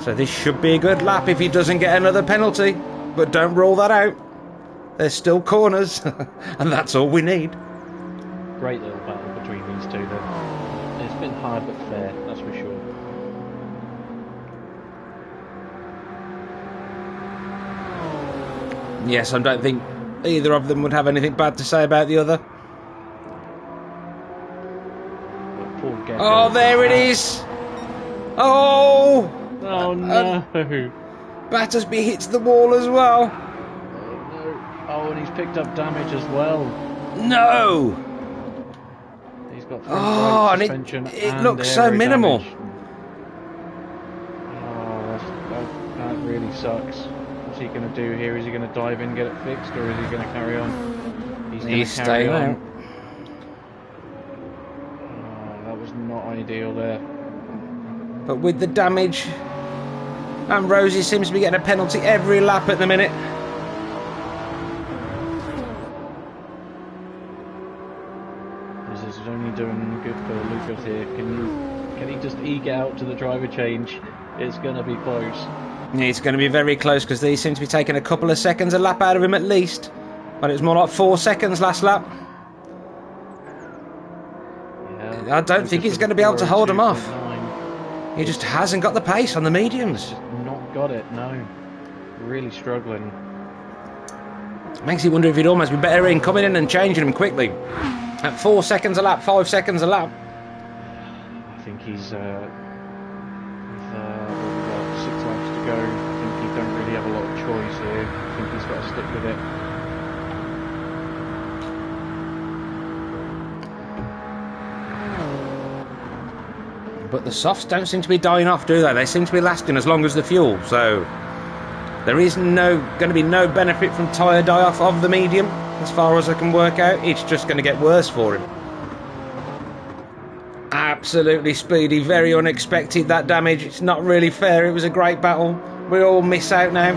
So this should be a good lap if he doesn't get another penalty. But don't rule that out. There's still corners, and that's all we need. Great little battle between these two then. It's been hard but fair, that's for sure. Yes, I don't think either of them would have anything bad to say about the other. Oh, there it is! Oh! Oh no! Battersby hits the wall as well. Oh no! Oh, and he's picked up damage as well. No! He's got and suspension it looks so minimal. Damage. Oh, that really sucks. What's he going to do here? Is he going to dive in, get it fixed, or is he going to carry on? He's going to carry on. Not ideal there. But with the damage, and Rosie seems to be getting a penalty every lap at the minute. This is only doing good for Lucas here. Can he just eke out to the driver change? It's going to be close. It's going to be very close because these seem to be taking a couple of seconds a lap out of him at least. But it was more like 4 seconds last lap. I don't think he's going to be able to hold him off. He just hasn't got the pace on the mediums. Not got it, no. Really struggling. Makes you wonder if he'd almost be better in coming in and changing him quickly. At 4 seconds a lap, 5 seconds a lap. I think he's we've got 6 laps to go. I think he don't really have a lot of choice here. I think he's got to stick with it. But the softs don't seem to be dying off, do they? They seem to be lasting as long as the fuel, so there is going to be no benefit from tyre die-off of the medium, as far as I can work out. It's just going to get worse for him. Absolutely speedy, very unexpected, that damage. It's not really fair. It was a great battle. We all miss out now,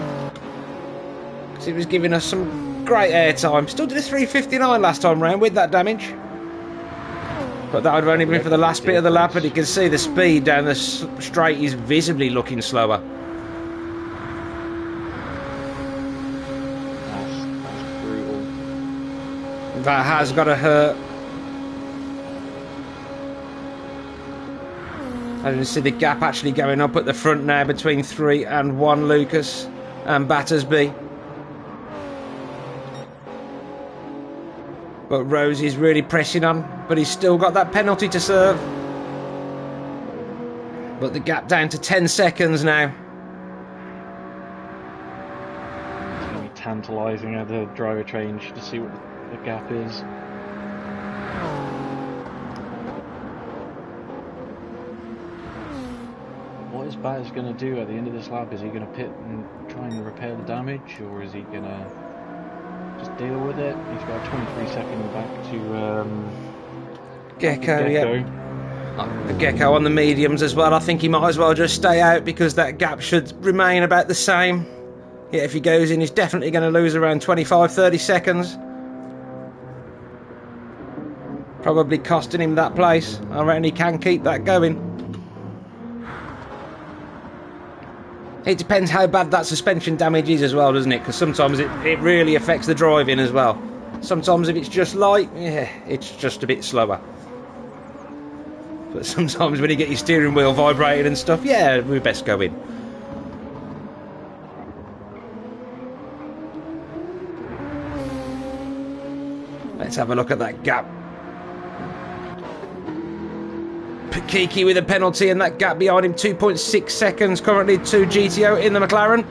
because it was giving us some great airtime. Still did a 3:59 last time round with that damage. But that would have only been for the last bit of the lap, and you can see the speed down the straight is visibly looking slower. That's brutal. That has got to hurt. I can see the gap actually going up at the front now between 3 and 1 Lucas and Battersby. But Rosie's really pressing on, but he's still got that penalty to serve. But the gap down to 10 seconds now. It's going to be tantalising at the driver change to see what the gap is. What is Batters going to do at the end of this lap? Is he going to pit and try and repair the damage, or is he going to just deal with it? He's got a 23-second back to Gecko, yeah. The Gecko on the mediums as well. I think he might as well just stay out because that gap should remain about the same. Yeah, if he goes in, he's definitely going to lose around 25-30 seconds. Probably costing him that place. I reckon he can keep that going. It depends how bad that suspension damage is as well, doesn't it? Because sometimes it really affects the driving as well. Sometimes if it's just light, yeah, it's just a bit slower. But sometimes when you get your steering wheel vibrated and stuff, yeah, we best go in. Let's have a look at that gap. Kiki with a penalty, and that gap behind him, 2.6 seconds currently to GTO in the McLaren.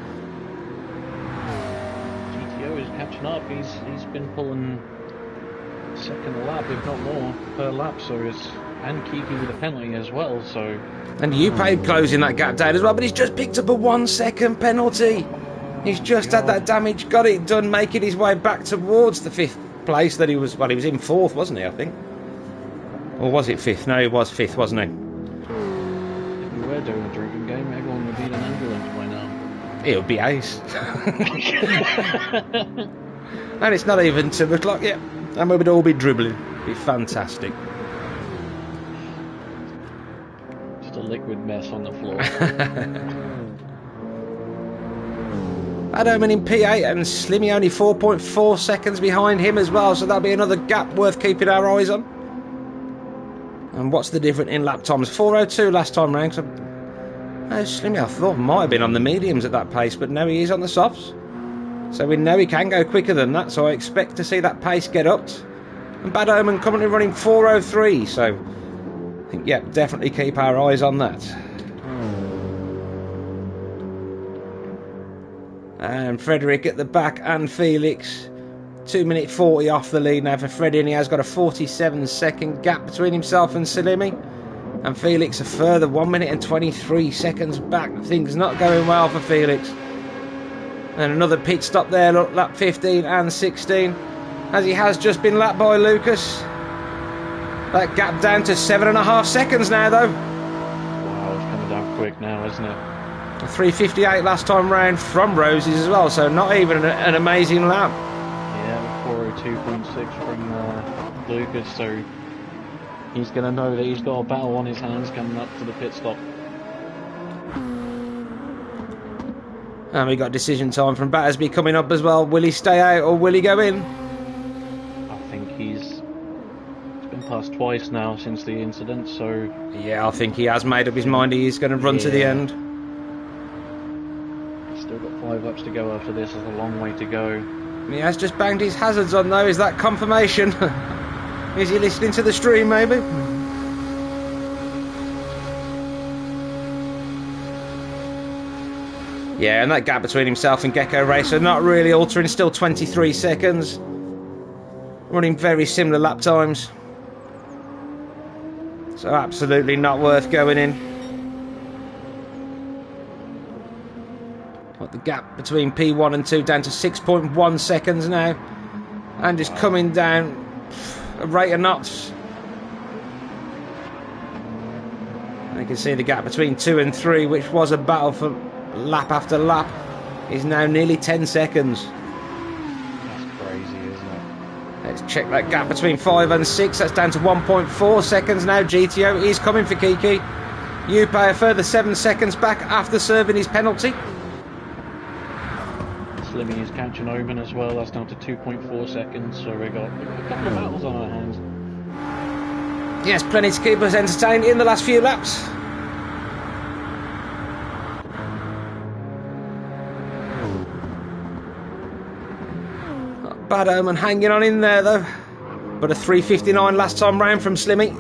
GTO is catching up. He's been pulling second lap, if not more, per lap. So and Kiki with a penalty as well. So and Upaid closing that gap down as well, but he's just picked up a 1 second penalty. He's just had that damage, got it done, making his way back towards the 5th place that he was. Well, he was in 4th, wasn't he? I think. Or was it 5th? No, he was 5th, wasn't he? If we were doing a drinking game, everyone would be in an ambulance by now. It would be ace. And it's not even 2 o'clock yet. And we would all be dribbling. It'd be fantastic. Just a liquid mess on the floor. Adoman in P8 and Slimmy only 4.4 seconds behind him as well. So that'll be another gap worth keeping our eyes on. And what's the difference in lap times? 4:02 last time round. Slimmy, I thought might have been on the mediums at that pace, but no, he is on the softs. So we know he can go quicker than that, so I expect to see that pace get upped. And Bad Omen currently running 4:03, so I think, yeah, definitely keep our eyes on that. And Frederick at the back and Felix. 2 minute 40 off the lead now for Freddie, and he has got a 47-second gap between himself and Salimi. And Felix a further 1 minute and 23 seconds back. Things not going well for Felix. And another pit stop there, look, lap 15 and 16. As he has just been lapped by Lucas. That gap down to 7.5 seconds now, though. Wow, it's coming down quick now, isn't it? A 3:58 last time round from Roses as well, so not even an amazing lap. 4:02.6 from Lucas, so he's going to know that he's got a battle on his hands coming up to the pit stop. And we got decision time from Battersby coming up as well. Will he stay out or will he go in? I think he's been past twice now since the incident, so yeah, I think he has made up his mind. He is going to run to the end. He's still got 5 laps to go after this. There's a long way to go. He has just banged his hazards on though. Is that confirmation? Is he listening to the stream maybe? Yeah, and that gap between himself and Gecko Racer not really altering, still 23 seconds. Running very similar lap times. So absolutely not worth going in. But the gap between P1 and 2 down to 6.1 seconds now. And is coming down a rate of knots. And you can see the gap between 2 and 3, which was a battle for lap after lap, is now nearly 10 seconds. That's crazy, isn't it? Let's check that gap between 5 and 6. That's down to 1.4 seconds now. GTO is coming for Kiki. Yuppie a further 7 seconds back after serving his penalty. Slimmy is catching Omen as well. That's down to 2.4 seconds. So we've got a couple of battles on our hands. Yes, plenty to keep us entertained in the last few laps. Bad Omen hanging on in there though. But a 3:59 last time round from Slimmy.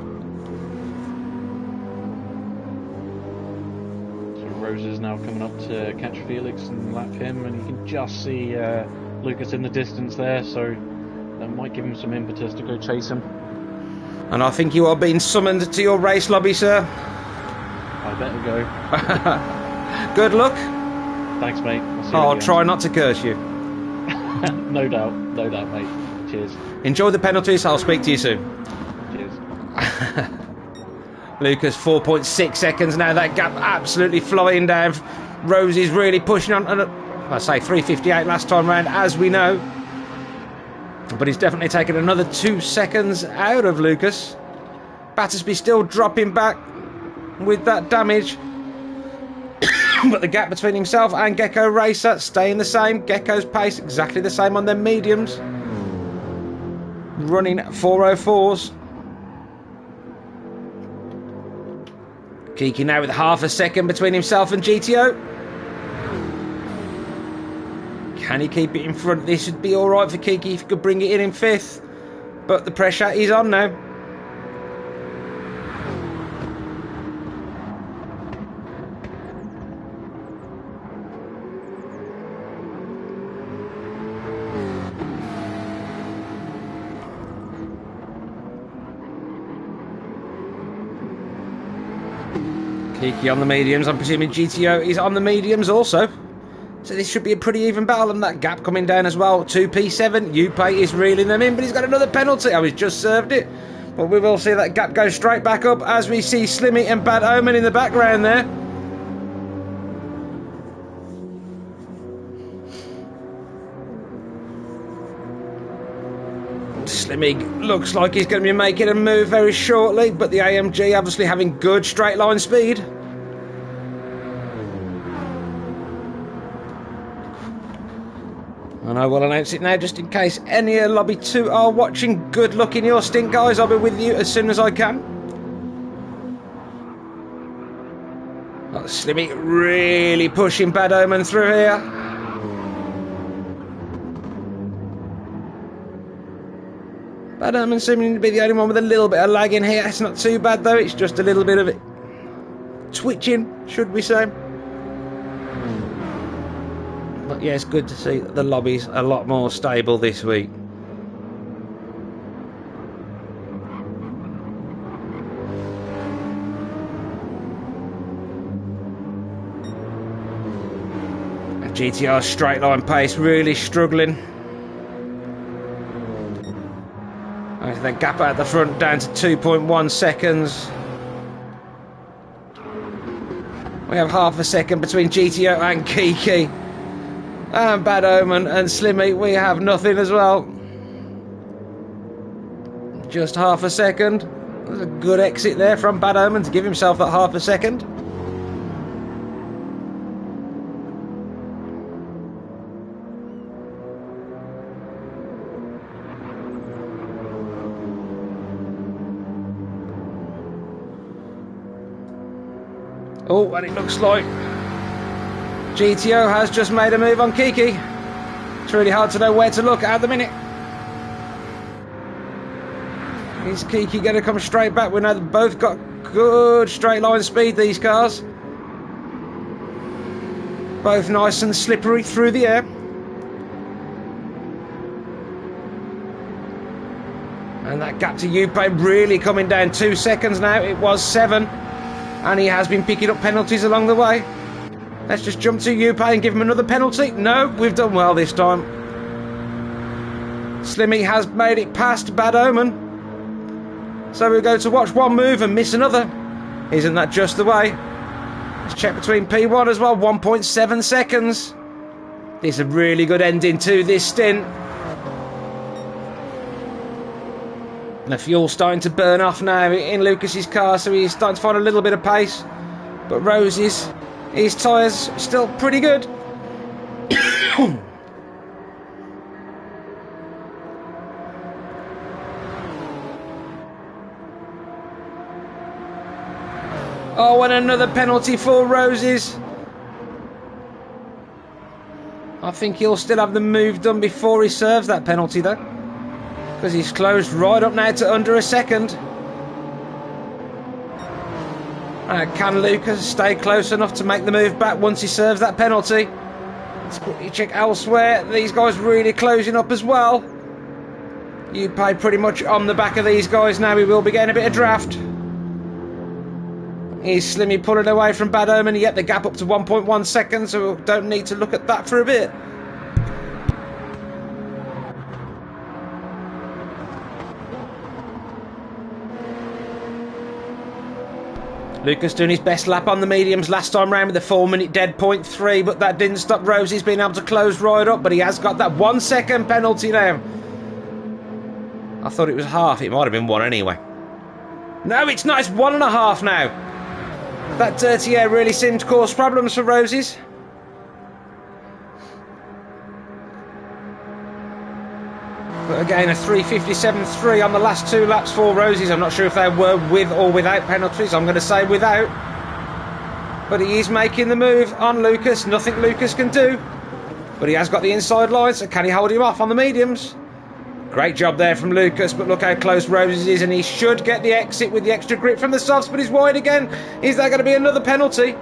So Rose is now coming up to catch Felix and lap him, and you can just see Lucas in the distance there, so that might give him some impetus to go chase him. And I think you are being summoned to your race lobby, sir. I better go. Good luck. Thanks, mate. I'll try not to curse you. No doubt, mate. Cheers. Enjoy the penalties. I'll speak to you soon. Cheers. Lucas, 4.6 seconds now. That gap absolutely flying down. Rosie's really pushing on. I say 3:58 last time round, as we know. But he's definitely taken another 2 seconds out of Lucas. Battersby still dropping back with that damage. But the gap between himself and Gecko Racer staying the same. Gecko's pace exactly the same on their mediums. Running 4:04s. Kiki now with half a second between himself and GTO. Can he keep it in front? This would be alright for Kiki if he could bring it in 5th. But the pressure is on now. Kiki on the mediums. I'm presuming GTO is on the mediums also. So this should be a pretty even battle, and that gap coming down as well. 2P7. Yuppie is reeling them in, but he's got another penalty. Oh, he's just served it. But we will see that gap go straight back up as we see Slimmy and Bad Omen in the background there. Slimmy looks like he's going to be making a move very shortly, but the AMG obviously having good straight line speed. And I will announce it now just in case any Lobby 2 are watching. Good luck in your stint, guys. I'll be with you as soon as I can. Oh, Slimmy really pushing Bad Omen through here. Bad Omen seeming to be the only one with a little bit of lag in here. It's not too bad though, it's just a little bit of it twitching, should we say. But yeah, it's good to see that the lobby's a lot more stable this week. GTR straight line pace really struggling. The gap at the front down to 2.1 seconds. We have half a second between GTO and Kiki. And Bad Omen and Slimmy, we have nothing as well. Just half a second. There's a good exit there from Bad Omen to give himself that half a second. Oh, and it looks like GTO has just made a move on Kiki. It's really hard to know where to look at the minute. Is Kiki going to come straight back? We know they've both got good straight line speed, these cars. Both nice and slippery through the air. And that gap to Yuppie really coming down 2 seconds now. It was 7. And he has been picking up penalties along the way. Let's just jump to Yuppie and give him another penalty. No, we've done well this time. Slimmy has made it past Bad Omen. So we go to watch one move and miss another. Isn't that just the way? Let's check between P1 as well. 1.7 seconds. This is a really good ending to this stint. The fuel's starting to burn off now in Lucas's car, so he's starting to find a little bit of pace. But Rose's, his tyres still pretty good. Oh, and another penalty for Rose's. I think he'll still have the move done before he serves that penalty though, because he's closed right up now to under a second. Can Lucas stay close enough to make the move back once he serves that penalty? Let's quickly check elsewhere. These guys really closing up as well. Yuppie pretty much on the back of these guys now. We will be getting a bit of draft. He's Slimmy pulling away from Bad Omen. Yet the gap up to 1.1 seconds, so we don't need to look at that for a bit. Lucas doing his best lap on the mediums last time round with a 4-minute dead 0.3, but that didn't stop Rosie's being able to close right up, but he has got that 1 second penalty now. I thought it was half. It might have been 1 anyway. No, it's not. It's 1.5 now. That dirty air really seemed to cause problems for Rosie's. But again, a 3:57.3 on the last 2 laps for Rosie's. I'm not sure if they were with or without penalties. I'm going to say without. But he is making the move on Lucas. Nothing Lucas can do. But he has got the inside line, so can he hold him off on the mediums? Great job there from Lucas, but look how close Roses is, and he should get the exit with the extra grip from the softs, but he's wide again. Is that going to be another penalty?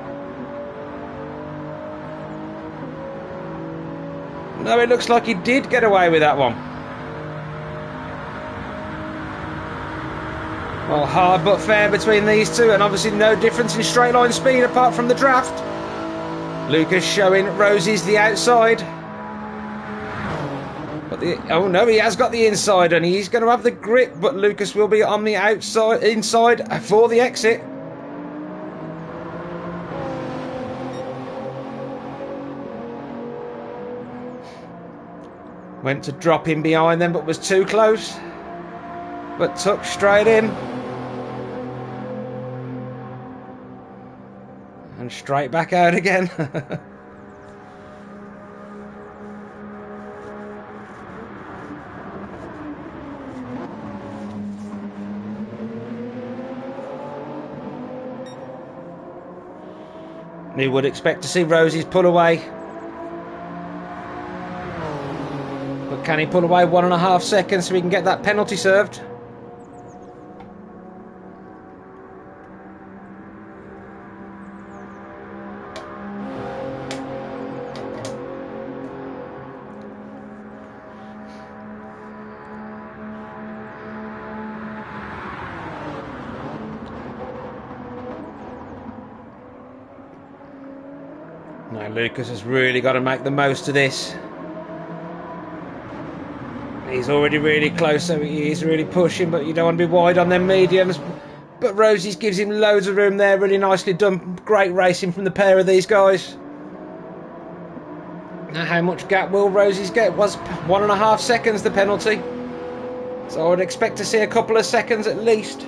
No, it looks like he did get away with that one. Well, hard but fair between these two, and obviously no difference in straight line speed apart from the draft. Lucas showing Roses the outside. But oh no, he has got the inside, and he's going to have the grip, but Lucas will be on the outside, inside for the exit. Went to drop in behind them, but was too close. But took straight in. And straight back out again. You would expect to see Roses pull away. But can he pull away 1.5 seconds so we can get that penalty served? Now Lucas has really got to make the most of this. He's already really close, so he is really pushing, but you don't want to be wide on them mediums. But Roses gives him loads of room there, really nicely done. Great racing from the pair of these guys. Now how much gap will Roses get? It was 1.5 seconds the penalty. So I would expect to see a couple of seconds at least.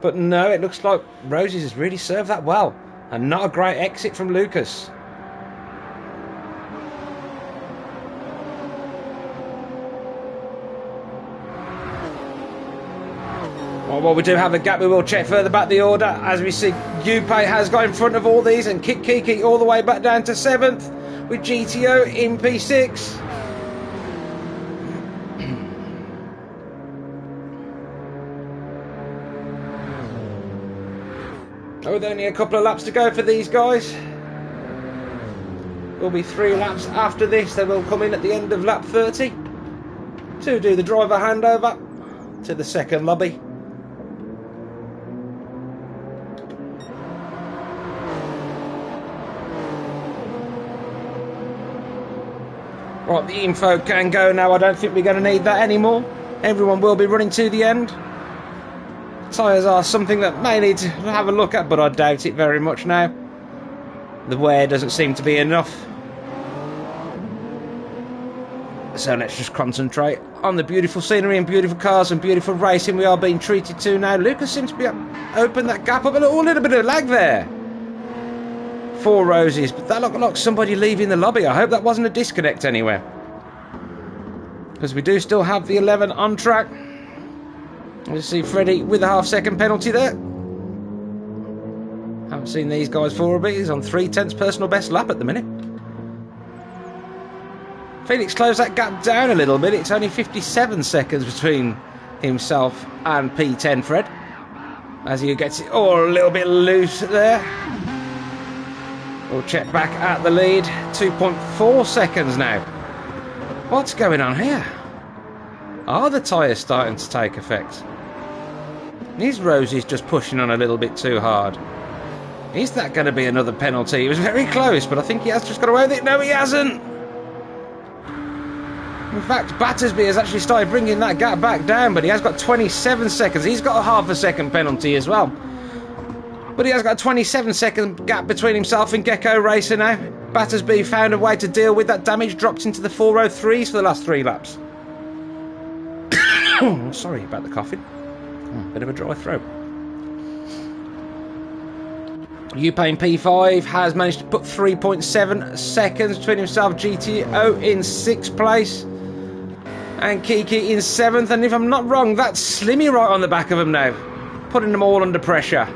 But no, it looks like Roses has really served that well. And not a great exit from Lucas. Well, we do have a gap. We will check further back the order. As we see, Upay has got in front of all these, and Kiki all the way back down to 7th, with GTO in P6. Oh, with only a couple of laps to go for these guys. Will be 3 laps after this. They will come in at the end of lap 30 to do the driver handover to the second lobby. Right, the info can go now. I don't think we're going to need that anymore. Everyone will be running to the end. Tyres are something that may need to have a look at, but I doubt it very much now. The wear doesn't seem to be enough. So let's just concentrate on the beautiful scenery and beautiful cars and beautiful racing we are being treated to now. Lucas seems to be opened that gap up a little bit of lag there. 4 Roses, but that looked like somebody leaving the lobby. I hope that wasn't a disconnect anywhere. Because we do still have the 11 on track. You see Freddie with a half-second penalty there. Haven't seen these guys for a bit. He's on 3/10 personal best lap at the minute. Felix closed that gap down a little bit. It's only 57 seconds between himself and P10 Fred. As he gets it all a little bit loose there. We'll check back at the lead. 2.4 seconds now. What's going on here? Are the tyres starting to take effect? Is Rosie's just pushing on a little bit too hard? Is that going to be another penalty? He was very close, but I think he has just got away with it. No, he hasn't! In fact, Battersby has actually started bringing that gap back down, but he has got 27 seconds. He's got a half-a-second penalty as well. But he has got a 27-second gap between himself and Gecko Racer now. Battersby found a way to deal with that damage, dropped into the 403s for the last 3 laps. Sorry about the coughing. Bit of a dry throat. Upane P5 has managed to put 3.7 seconds between himself, GTO in 6th place, and Kiki in 7th. And if I'm not wrong, that's Slimmy right on the back of him now, putting them all under pressure.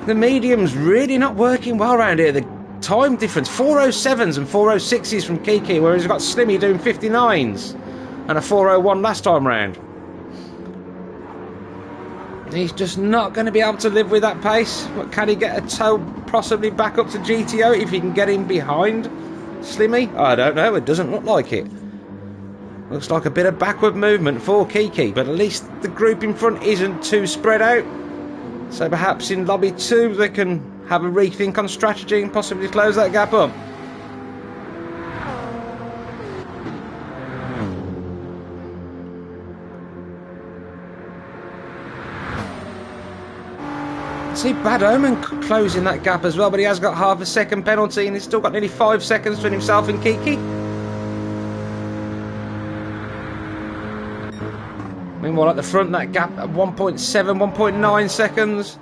The medium's really not working well around here. The time difference, 407s and 406s from Kiki, whereas we've got Slimmy doing 59s and a 401 last time round. He's just not going to be able to live with that pace. But can he get a tow possibly back up to GTO if he can get in behind Slimmy? I don't know, it doesn't look like it. Looks like a bit of backward movement for Kiki, but at least the group in front isn't too spread out. So perhaps in lobby 2 they can have a rethink on strategy and possibly close that gap up. See, Bad Omen closing that gap as well, but he has got half a second penalty and he's still got nearly 5 seconds between himself and Kiki. Meanwhile at the front, that gap at 1.7, 1.9 seconds.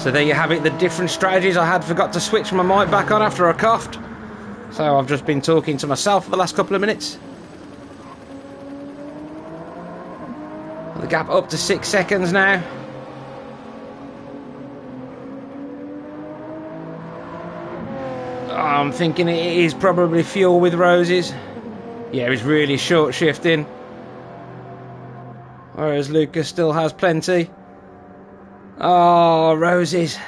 So there you have it, the different strategies. I had forgot to switch my mic back on after I coughed. So I've just been talking to myself for the last couple of minutes. The gap up to 6 seconds now. I'm thinking it is probably fuel with Roses. Yeah, he's really short shifting. Whereas Lucas still has plenty. Oh, Roses.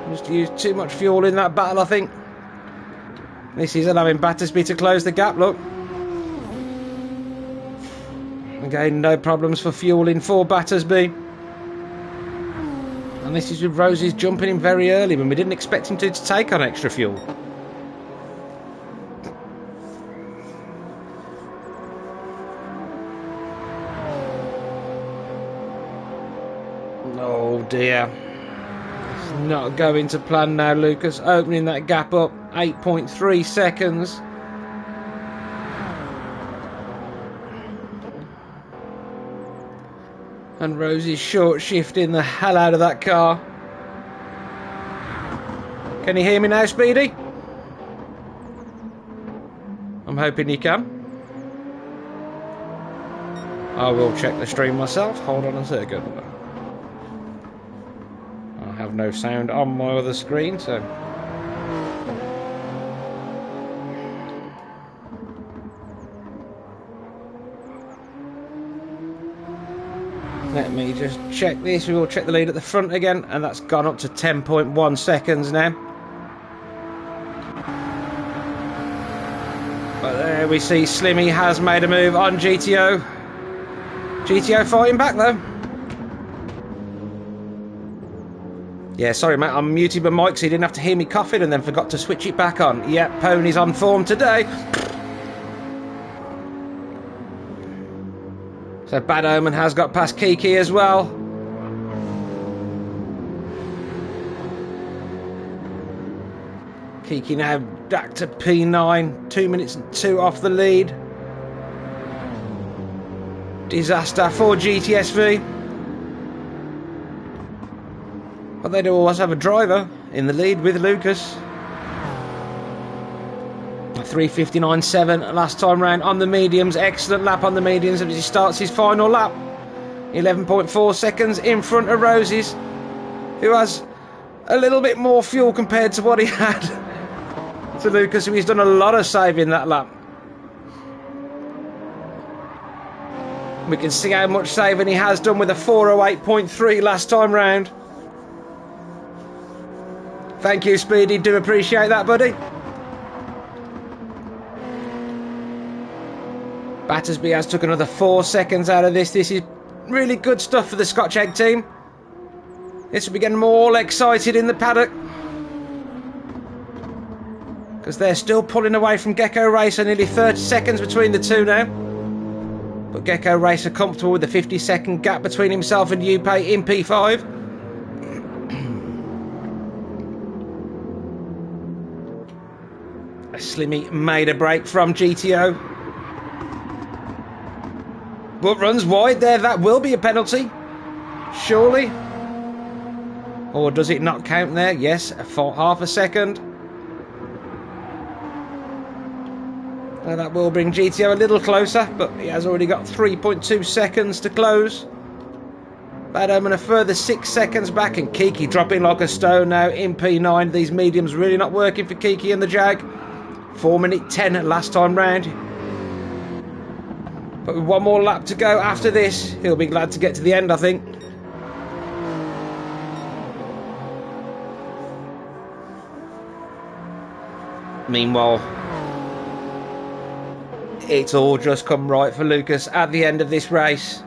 Just used too much fuel in that battle, I think. This is allowing Battersby to close the gap, look. Again, no problems for fueling for Battersby. And this is with Roses jumping in very early when we didn't expect him to take on extra fuel. Oh dear. It's not going to plan now, Lucas. Opening that gap up, 8.3 seconds. And Rosie's short shifting the hell out of that car. Can you hear me now, Speedy? I'm hoping you can. I will check the stream myself. Hold on a second. I have no sound on my other screen, so... Let me just check this. We will check the lead at the front again, and that's gone up to 10.1 seconds now. But there we see Slimmy has made a move on GTO. GTO fighting back though. Yeah, sorry mate, I muted my mic so you didn't have to hear me coughing and then forgot to switch it back on. Yep, Pony's on form today. So Bad Omen has got past Kiki as well. Kiki now back to P9, 2 minutes and 2 off the lead. Disaster for GTSV. But they do always have a driver in the lead with Lucas. 3:59.7 last time round on the mediums. Excellent lap on the mediums as he starts his final lap. 11.4 seconds in front of Roses, who has a little bit more fuel compared to what he had to Lucas, who he's done a lot of saving that lap. We can see how much saving he has done with a 4:08.3 last time round. Thank you, Speedy. Do appreciate that, buddy. Battersby has took another 4 seconds out of this. This is really good stuff for the Scotch Egg team. This will be getting them all excited in the paddock, because they're still pulling away from Gecko Racer. Nearly 30 seconds between the two now. But Gecko Racer comfortable with the 50-second gap between himself and Upe in P5. Slimmy made a break from GTO, but runs wide there. That will be a penalty, surely. Or does it not count there? Yes, half a second. Now that will bring GTO a little closer, but he has already got 3.2 seconds to close. Bad Omen a further 6 seconds back, and Kiki dropping like a stone now in P9. These mediums really not working for Kiki and the Jag. 4:10 last time round. But with one more lap to go after this, he'll be glad to get to the end, I think. Meanwhile, it's all just come right for Lucas at the end of this race.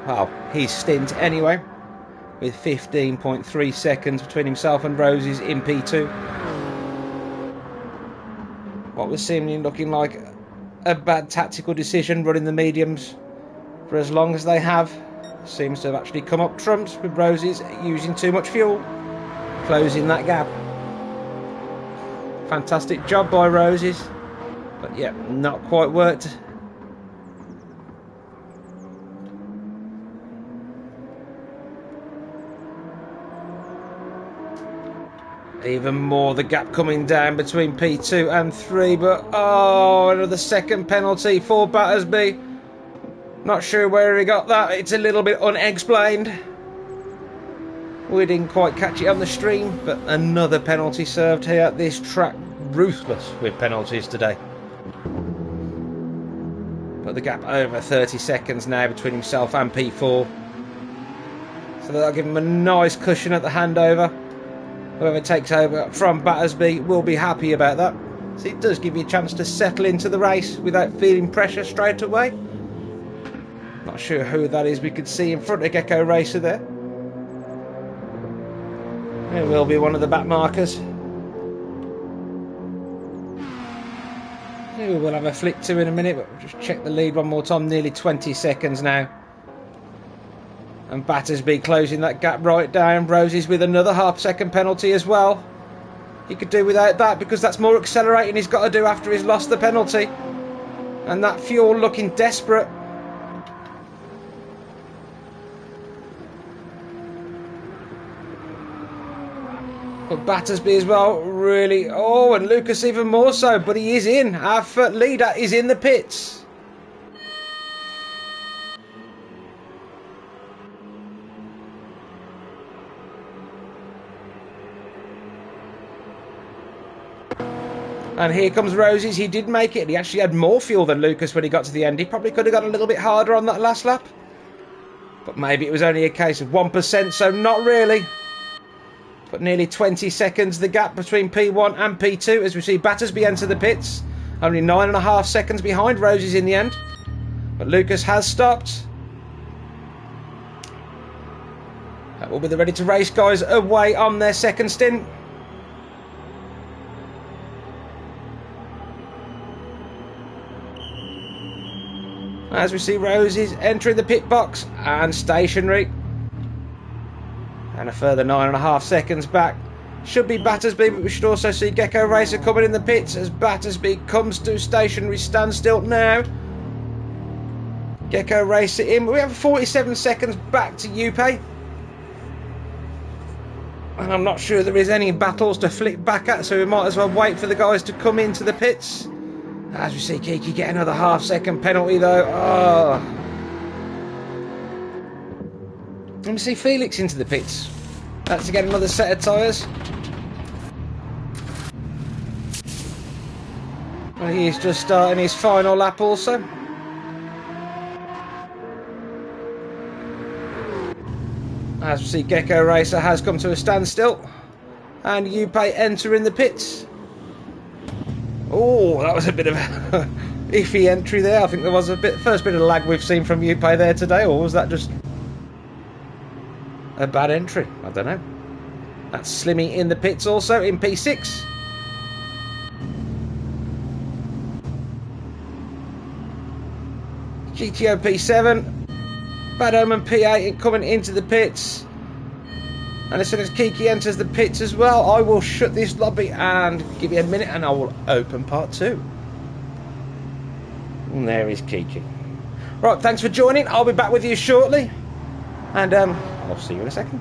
Well, his stint anyway, with 15.3 seconds between himself and Roses in P2. What was seemingly looking like a bad tactical decision, running the mediums for as long as they have, seems to have actually come up trumps, with Roses using too much fuel, closing that gap. Fantastic job by Roses, but yeah, not quite worked. Even more the gap coming down between P2 and 3, but oh, another second penalty for Battersby. Not sure where he got that. It's a little bit unexplained. We didn't quite catch it on the stream, but another penalty served here. This track ruthless with penalties today. But the gap over 30 seconds now between himself and P4. So that'll give him a nice cushion at the handover. Whoever takes over from Battersby will be happy about that. So it does give you a chance to settle into the race without feeling pressure straight away. Not sure who that is we could see in front of Gecko Racer there. It will be one of the back markers. Who we'll have a flick to in a minute, but we'll just check the lead one more time. Nearly 20 seconds now. And Battersby closing that gap right down. Roses with another half-second penalty as well. He could do without that, because that's more accelerating he's got to do after he's lost the penalty. And that fuel looking desperate. But Battersby as well, really. Oh, and Lucas even more so, but he is in. Our leader is in the pits. And here comes Roses. He did make it. He actually had more fuel than Lucas when he got to the end. He probably could have gone a little bit harder on that last lap. But maybe it was only a case of 1%, so not really. But nearly 20 seconds the gap between P1 and P2 as we see Battersby enter the pits. Only 9.5 seconds behind Roses in the end. But Lucas has stopped. That will be the ready to race guys away on their second stint. As we see Roses entering the pit box and stationary. And a further 9.5 seconds back should be Battersby, but we should also see Gecko Racer coming in the pits as Battersby comes to stationary standstill now. Gecko Racer in. We have 47 seconds back to Yuppie. And I'm not sure there is any battles to flick back at, so we might as well wait for the guys to come into the pits. As we see Kiki get another half-second penalty though. Oh. Let me see Felix into the pits. That's to get another set of tyres. Well, he's just starting his final lap also. As we see Gecko Racer has come to a standstill. And Yuppie entering the pits. Oh, that was a bit of a iffy entry there. I think there was a first bit of lag we've seen from Yuppie there today, or was that just a bad entry? I don't know. That's Slimmy in the pits also in P6. GTO P7. Bad Omen P8 coming into the pits. And as soon as Kiki enters the pits as well, I will shut this lobby and give you a minute and I will open part 2. And there is Kiki. Right, thanks for joining. I'll be back with you shortly. And I'll see you in a second.